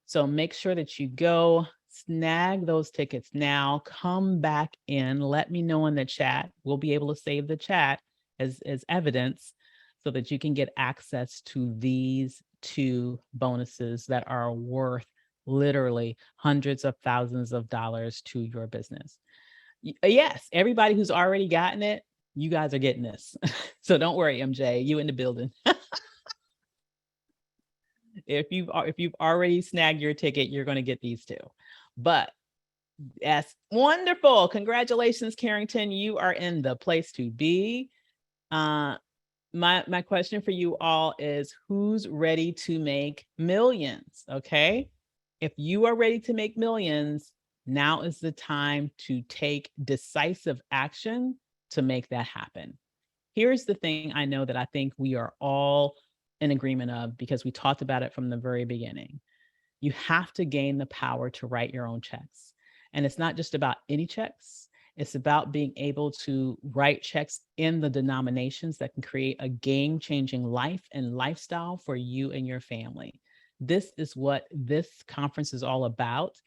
So make sure that you go snag those tickets now. Come back in. Let me know in the chat. We'll be able to save the chat as evidence so that you can get access to these 2 bonuses that are worth literally hundreds of thousands of dollars to your business. Yes, everybody who's already gotten it, you guys are getting this. So don't worry, MJ, you in the building. If you've already snagged your ticket, you're going to get these 2. But that's wonderful. Congratulations, Carrington. You are in the place to be. My question for you all is, who's ready to make millions? Okay. If you are ready to make millions, now is the time to take decisive action to make that happen. Here's the thing I know that I think we are all in agreement of, because we talked about it from the very beginning. You have to gain the power to write your own checks. And it's not just about any checks. It's about being able to write checks in the denominations that can create a game-changing life and lifestyle for you and your family. This is what this conference is all about,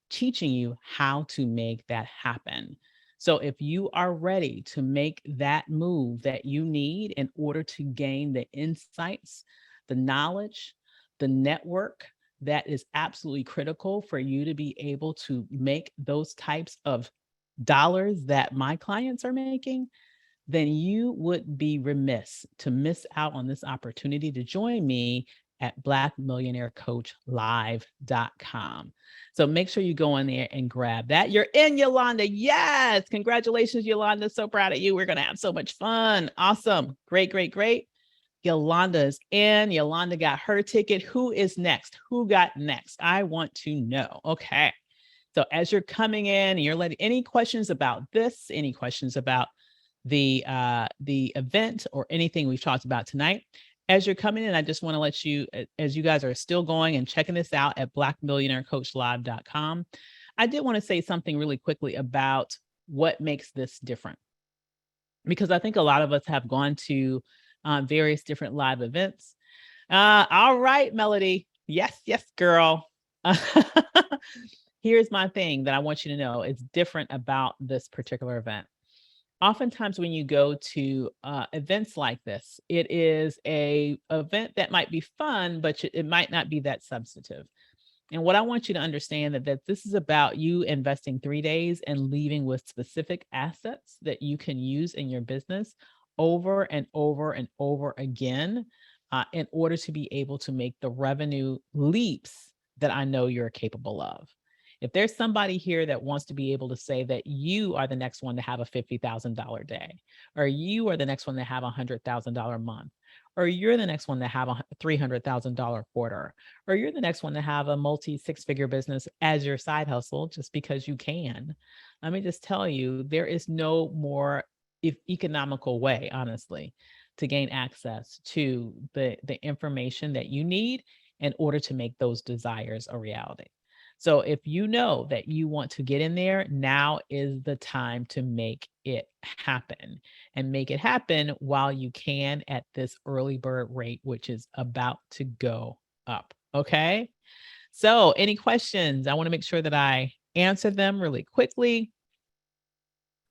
teaching you how to make that happen. So if you are ready to make that move that you need in order to gain the insights, the knowledge, the network that is absolutely critical for you to be able to make those types of dollars that my clients are making, then you would be remiss to miss out on this opportunity to join me at blackmillionairecoachlive.com. So make sure you go in there and grab that. You're in, Yolanda. Yes. Congratulations, Yolanda. So proud of you. We're going to have so much fun. Awesome. Great, great, great. Yolanda is in. Yolanda got her ticket. Who is next? Who got next? I want to know. Okay. So as you're coming in and you're letting any questions about this, any questions about the event or anything we've talked about tonight, as you're coming in, I just want to let you, as you guys are still going and checking this out at blackmillionairecoachlive.com, I did want to say something really quickly about what makes this different. Because I think a lot of us have gone to various different live events. All right, Melody. Yes, yes, girl. Here's my thing that I want you to know. It's different about this particular event. Oftentimes when you go to events like this, it is a event that might be fun, but it might not be that substantive. And what I want you to understand that this is about you investing 3 days and leaving with specific assets that you can use in your business over and over and over again in order to be able to make the revenue leaps that I know you're capable of. If there's somebody here that wants to be able to say that you are the next one to have a $50,000 day, or you are the next one to have a $100,000 month, or you're the next one to have a $300,000 quarter, or you're the next one to have a multi-6-figure business as your side hustle just because you can, let me just tell you, there is no more economical way, honestly, to gain access to the information that you need in order to make those desires a reality. So if you know that you want to get in there, now is the time to make it happen, and make it happen while you can at this early bird rate, which is about to go up. Okay. So any questions? I want to make sure that I answer them really quickly.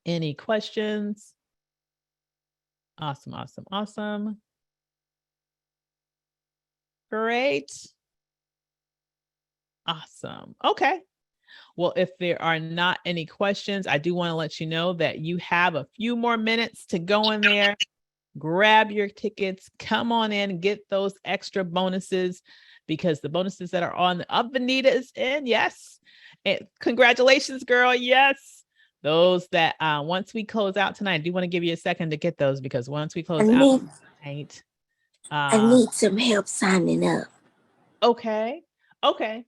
Any questions? Awesome, awesome, awesome. Great. Awesome. Okay. Well, if there are not any questions, I do want to let you know that you have a few more minutes to go in there, grab your tickets, come on in, get those extra bonuses, because the bonuses that are on up, Anita is in. Yes. And congratulations, girl. Yes. Those that once we close out tonight, I do want to give you a second to get those, because once we close out tonight, I need some help signing up. Okay. Okay.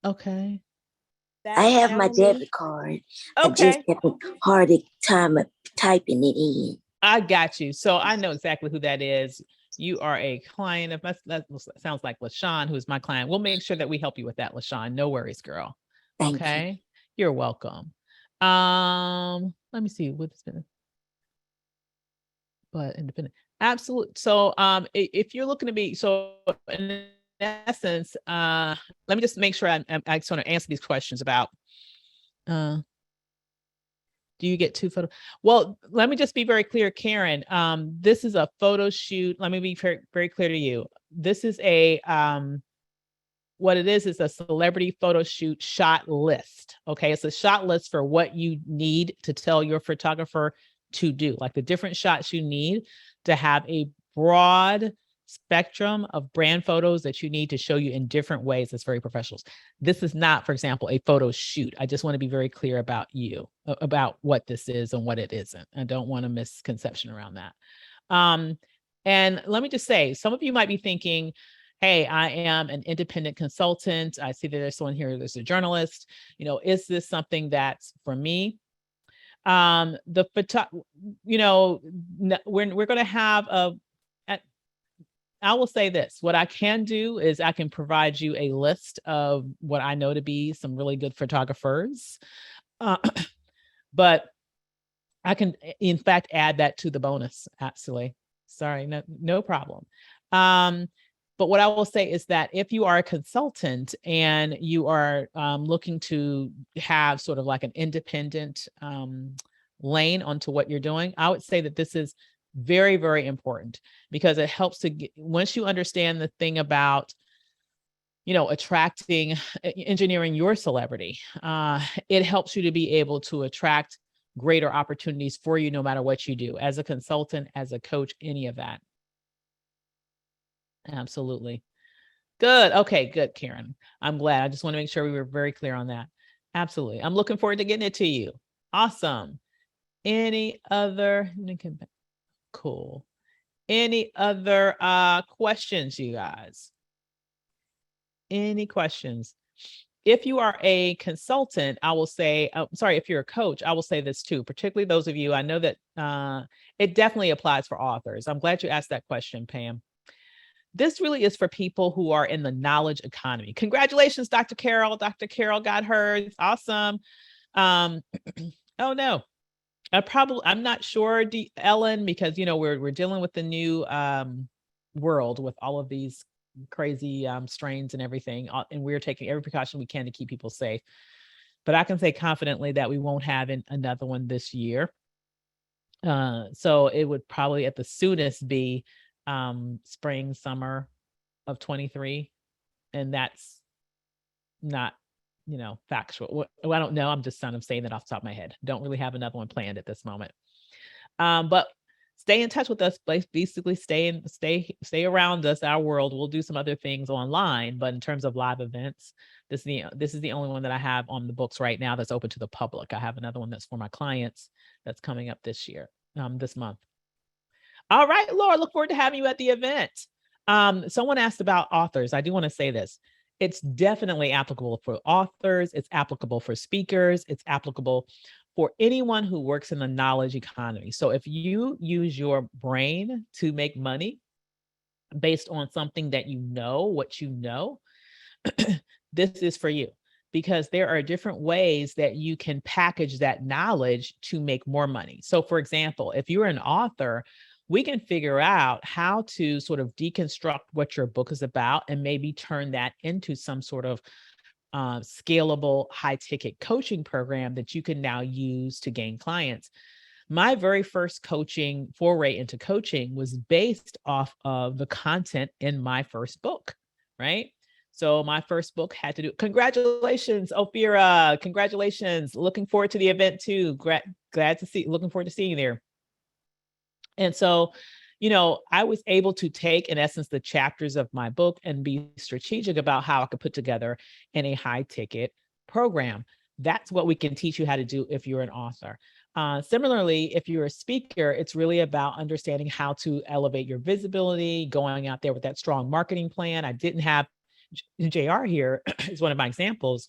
Okay. I have my debit card. Okay. I just have a hard time of typing it in. I got you. So I know exactly who that is. You are a client of that sounds like LaShawn, who's my client. We'll make sure that we help you with that, LaShawn. No worries, girl. Thank you. Okay. You're welcome. Let me see what's been, but independent. Absolutely. So if you're looking to be, so in essence, let me just make sure I just want to answer these questions about do you get 2 photos? Well, let me just be very clear, Karen. This is a photo shoot. Let me be very, very clear to you. This is a what it is a celebrity photo shoot shot list. Okay, it's a shot list for what you need to tell your photographer to do, like the different shots you need to have a broad spectrum of brand photos that you need to show you in different ways as very professionals. This is not, for example, a photo shoot. I just want to be very clear about about what this is and what it isn't. I don't want a misconception around that. And let me just say, some of you might be thinking, hey, I am an independent consultant. I see that there's someone here, there's a journalist. You know, is this something that's for me? We're going to have I will say this, what I can do is I can provide you a list of what I know to be some really good photographers. But I can, in fact, add that to the bonus. Absolutely. Sorry, no problem. But what I will say is that if you are a consultant and you are looking to have sort of like an independent lane onto what you're doing, I would say that this is very, very important because it helps to get, once you understand the thing about, you know, attracting, engineering your celebrity, it helps you to be able to attract greater opportunities for you no matter what you do as a consultant, as a coach, any of that. Absolutely. Good. Okay, good, Karen. I'm glad. I just want to make sure we were very clear on that. Absolutely. I'm looking forward to getting it to you. Awesome. Any other? Cool. Any other questions, you guys? Any questions? If you are a consultant, I will say, sorry, if you're a coach, I will say this too, particularly those of you, I know that it definitely applies for authors. I'm glad you asked that question, Pam. This really is for people who are in the knowledge economy. Congratulations, Dr. Carol. Dr. Carol got hers. Awesome. Oh no. I'm not sure, Ellen, because you know we're dealing with the new world with all of these crazy strains and everything, and we're taking every precaution we can to keep people safe. But I can say confidently that we won't have another one this year. So it would probably at the soonest be spring, summer of 23, and that's not, you know, factual. Well, I don't know. I'm just kind of saying that off the top of my head. Don't really have another one planned at this moment. But stay in touch with us. Basically, stay around us, our world. We'll do some other things online, but in terms of live events, this is the only one that I have on the books right now that's open to the public. I have another one that's for my clients that's coming up this year, this month. All right, Laura, look forward to having you at the event. Someone asked about authors. I do want to say this. It's definitely applicable for authors. It's applicable for speakers. It's applicable for anyone who works in the knowledge economy. So if you use your brain to make money based on something that you know, what you know, this is for you, because there are different ways that you can package that knowledge to make more money. So for example, if you're an author, we can figure out how to sort of deconstruct what your book is about and maybe turn that into some sort of scalable, high-ticket coaching program that you can now use to gain clients. My very first foray into coaching was based off of the content in my first book, right? So my first book had to do, congratulations, Ophira, congratulations. Looking forward to the event too. Looking forward to seeing you there. And so, you know, I was able to take, in essence, the chapters of my book and be strategic about how I could put together in a high ticket program. That's what we can teach you how to do if you're an author. Similarly, if you're a speaker, it's really about understanding how to elevate your visibility, going out there with that strong marketing plan. I didn't have JR here is one of my examples,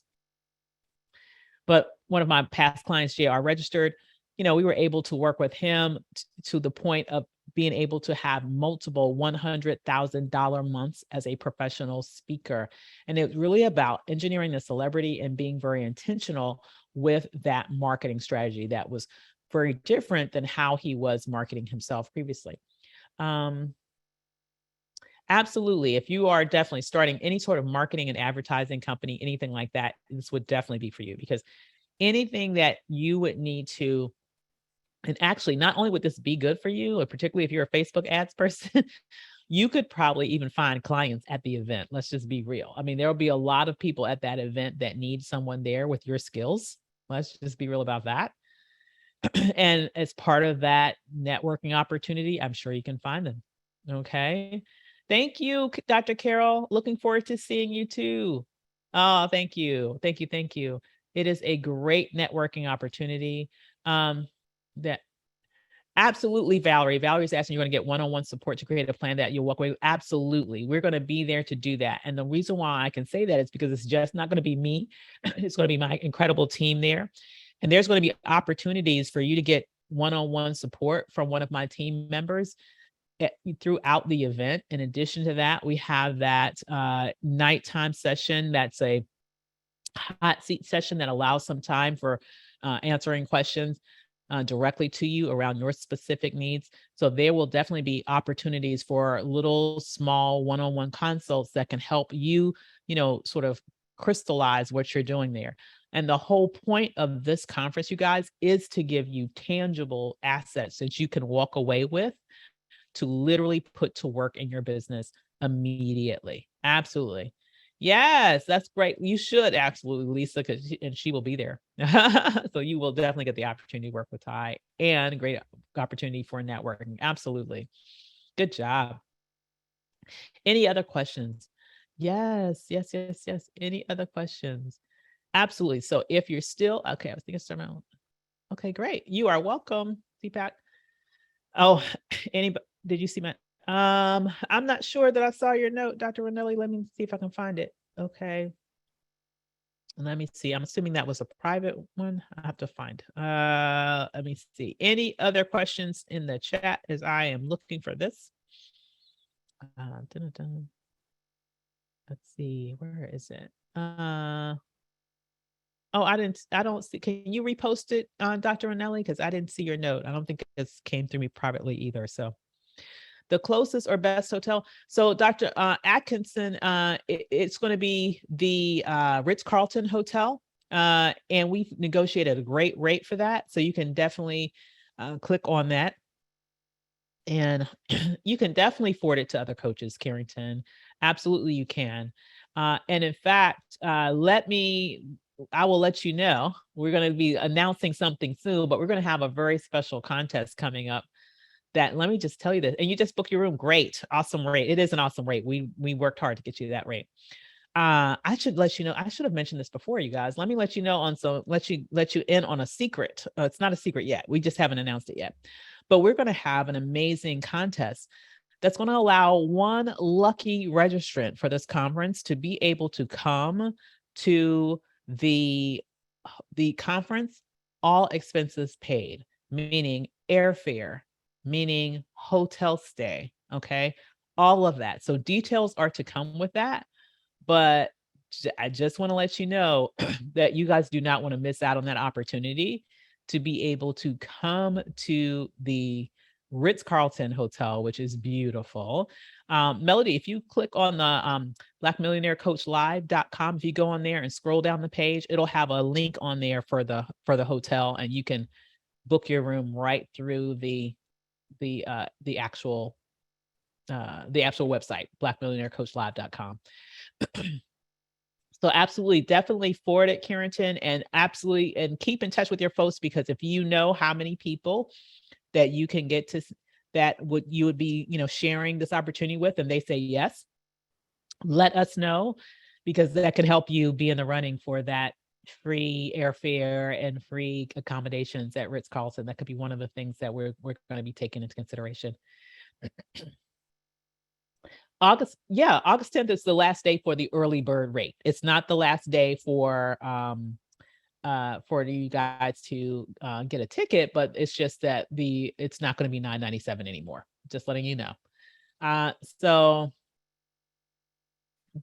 but one of my past clients, JR, registered. You know, we were able to work with him to the point of being able to have multiple $100,000 months as a professional speaker. And it's really about engineering the celebrity and being very intentional with that marketing strategy that was very different than how he was marketing himself previously. Absolutely. If you are definitely starting any sort of marketing and advertising company, anything like that, this would definitely be for you, because anything that you would need to, and actually not only would this be good for you, or particularly if you're a Facebook ads person, you could probably even find clients at the event. Let's just be real. I mean, there'll be a lot of people at that event that need someone there with your skills. Let's just be real about that. And as part of that networking opportunity, I'm sure you can find them. Okay. Thank you, Dr. Carol. Looking forward to seeing you too. Oh, thank you. Thank you. Thank you. It is a great networking opportunity. That absolutely, Valerie. Valerie's asking, you're going to get one-on-one support to create a plan that you'll walk away with. Absolutely. We're going to be there to do that. And the reason why I can say that is because it's just not going to be me. It's going to be my incredible team there. And there's going to be opportunities for you to get one-on-one support from one of my team members throughout the event. In addition to that, we have that nighttime session. That's a hot seat session that allows some time for answering questions directly to you around your specific needs. So there will definitely be opportunities for little small one-on-one consults that can help you, sort of crystallize what you're doing there. And the whole point of this conference, you guys, is to give you tangible assets that you can walk away with to literally put to work in your business immediately. Absolutely. Yes, that's great. You should absolutely, Lisa, and she will be there. So you will definitely get the opportunity to work with Ty, and a great opportunity for networking. Absolutely. Good job. Any other questions? Yes. Any other questions? Absolutely. So if you're still, okay, I was thinking something. Okay, great. You are welcome, Deepak. Oh, anybody, did you see my, I'm not sure that I saw your note, Dr. Ranelli. Let me see if I can find it. Okay. Let me see. I'm assuming that was a private one. I have to find. Let me see. Any other questions in the chat as I am looking for this? Let's see. Where is it? Oh, I don't see. Can you repost it, Dr. Ranelli? Because I didn't see your note. I don't think it came through me privately either. So the closest or best hotel. So Dr. Atkinson, it's going to be the Ritz-Carlton Hotel. And we've negotiated a great rate for that. So you can definitely click on that. And you can definitely forward it to other coaches, Carrington. Absolutely, you can. And in fact, I will let you know. We're going to be announcing something soon, but we're going to have a very special contest coming up that, let me just tell you this, and you just book your room. Great. Awesome rate. It is an awesome rate. We worked hard to get you that rate. I should let you know, I should have mentioned this before, you guys. Let me let you know on, so let you in on a secret. It's not a secret yet. We just haven't announced it yet, but we're going to have an amazing contest that's going to allow one lucky registrant for this conference to be able to come to the conference, all expenses paid, meaning airfare, meaning hotel stay. Okay. All of that. So details are to come with that. But I just want to let you know that you guys do not want to miss out on that opportunity to be able to come to the Ritz-Carlton Hotel, which is beautiful. Melody, if you click on the blackmillionairecoachlive.com, if you go on there and scroll down the page, it'll have a link on there for the hotel, and you can book your room right through the actual website, blackmillionairecoachlive.com. So absolutely, definitely forward it, Carrington, and absolutely, and keep in touch with your folks, because if you know how many people that you can get to, that you would be, sharing this opportunity with, and they say yes, let us know, because that can help you be in the running for that free airfare and free accommodations at Ritz-Carlton. That could be one of the things that we're going to be taking into consideration. August 10th is the last day for the early bird rate. It's not the last day for you guys to get a ticket, but it's just that it's not going to be $9.97 anymore. just letting you know. So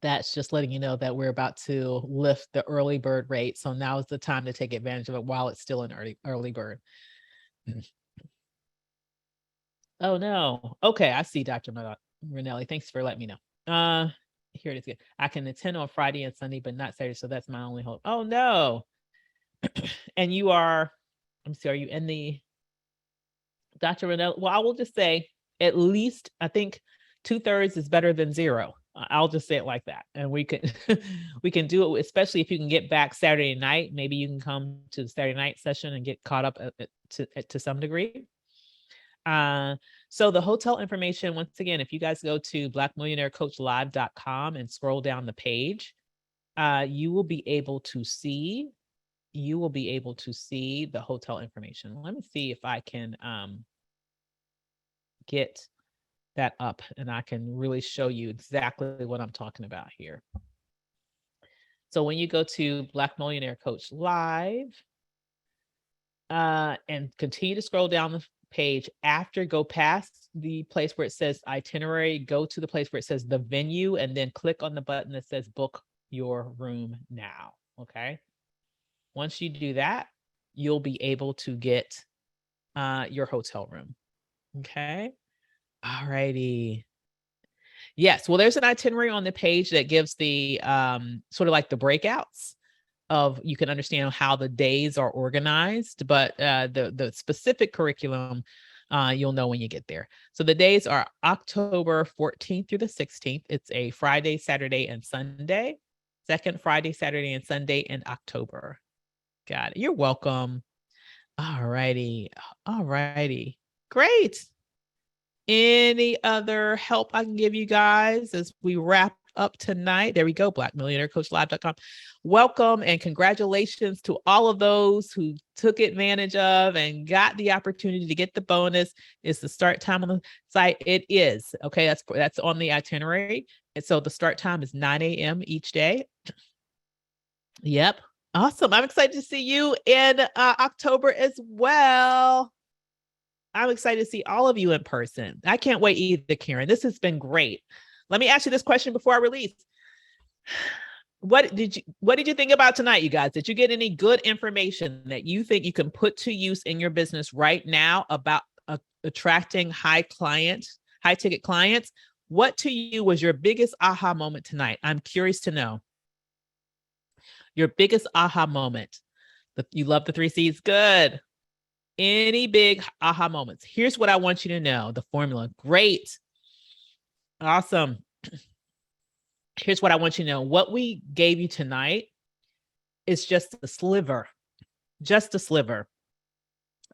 that's just letting you know that we're about to lift the early bird rate. So now is the time to take advantage of it while it's still an early bird. Oh no. Okay, I see, Dr. Ranelli. Thanks for letting me know. Here it is. I can attend on Friday and Sunday, but not Saturday. So that's my only hope. Oh no. And you are, I'm sorry, are you in the Dr. Ranelli? Well, I will just say at least I think 2/3 is better than 0. I'll just say it like that. And we can we can do it, especially if you can get back Saturday night. Maybe you can come to the Saturday night session and get caught up to some degree. So the hotel information, once again, if you guys go to blackmillionairecoachlive.com and scroll down the page, you will be able to see the hotel information. Let me see if I can get that up and I can really show you exactly what I'm talking about here. So when you go to Black Millionaire Coach Live and continue to scroll down the page, go past the place where it says itinerary, go to the place where it says the venue, and then click on the button that says book your room now. Okay. Once you do that, you'll be able to get your hotel room. Okay. All righty. Yes. Well, there's an itinerary on the page that gives the sort of like the breakouts of, you can understand how the days are organized, but the specific curriculum, you'll know when you get there. So the days are October 14th through the 16th. It's a Friday, Saturday, and Sunday. Second Friday, Saturday, and Sunday in October. Got it. You're welcome. All righty. All righty. Great. Any other help I can give you guys as we wrap up tonight? There we go. BlackMillionaireCoachLive.com. Welcome and congratulations to all of those who took advantage of and got the opportunity to get the bonus. It's the start time on the site. It is. Okay, that's on the itinerary. And so the start time is 9 a.m. each day. Yep. Awesome. I'm excited to see you in October as well. I'm excited to see all of you in person. I can't wait either, Karen. This has been great. Let me ask you this question before I release. What did you think about tonight, you guys? Did you get any good information that you think you can put to use in your business right now about attracting high ticket clients? What to you was your biggest aha moment tonight? I'm curious to know. Your biggest aha moment. You love the 3 C's. Good. Any big aha moments? Here's what I want you to know. The formula. Great. Awesome. Here's what I want you to know. What we gave you tonight is just a sliver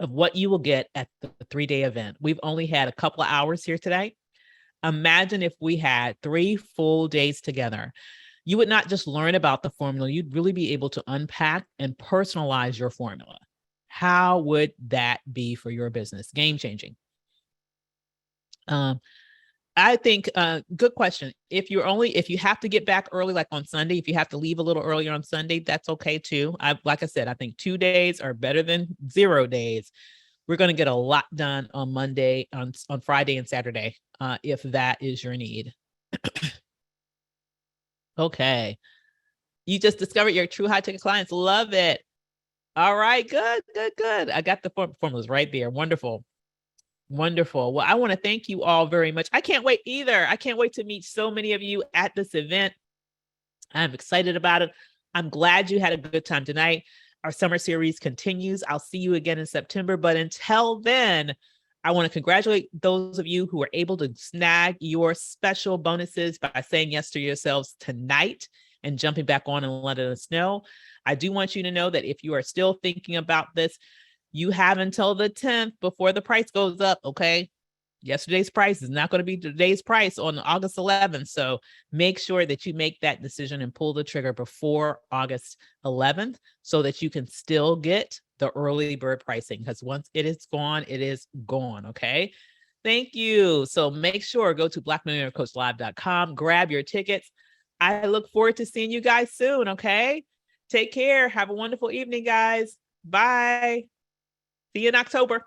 of what you will get at the 3-day event. We've only had a couple of hours here today. Imagine if we had 3 full days together. You would not just learn about the formula, you'd really be able to unpack and personalize your formula. How would that be for your business? Game changing. I think, good question. If you have to get back early, like on Sunday, if you have to leave a little earlier on Sunday, that's okay too. Like I said, I think 2 days are better than 0 days. We're going to get a lot done on Monday, on Friday and Saturday, if that is your need. Okay. You just discovered your true high ticket clients. Love it. All right. Good. I got the formulas right there. Wonderful. Well, I want to thank you all very much. I can't wait either. I can't wait to meet so many of you at this event. I'm excited about it. I'm glad you had a good time tonight. Our summer series continues. I'll see you again in September. But until then, I want to congratulate those of you who are able to snag your special bonuses by saying yes to yourselves tonight and jumping back on and letting us know. I do want you to know that if you are still thinking about this, you have until the 10th before the price goes up, okay? Yesterday's price is not going to be today's price on August 11th. So make sure that you make that decision and pull the trigger before August 11th so that you can still get the early bird pricing, because once it is gone, it is gone, okay? Thank you. So make sure, go to blackmillionairecoachlive.com, grab your tickets. I look forward to seeing you guys soon, okay? Take care. Have a wonderful evening, guys. Bye. See you in October.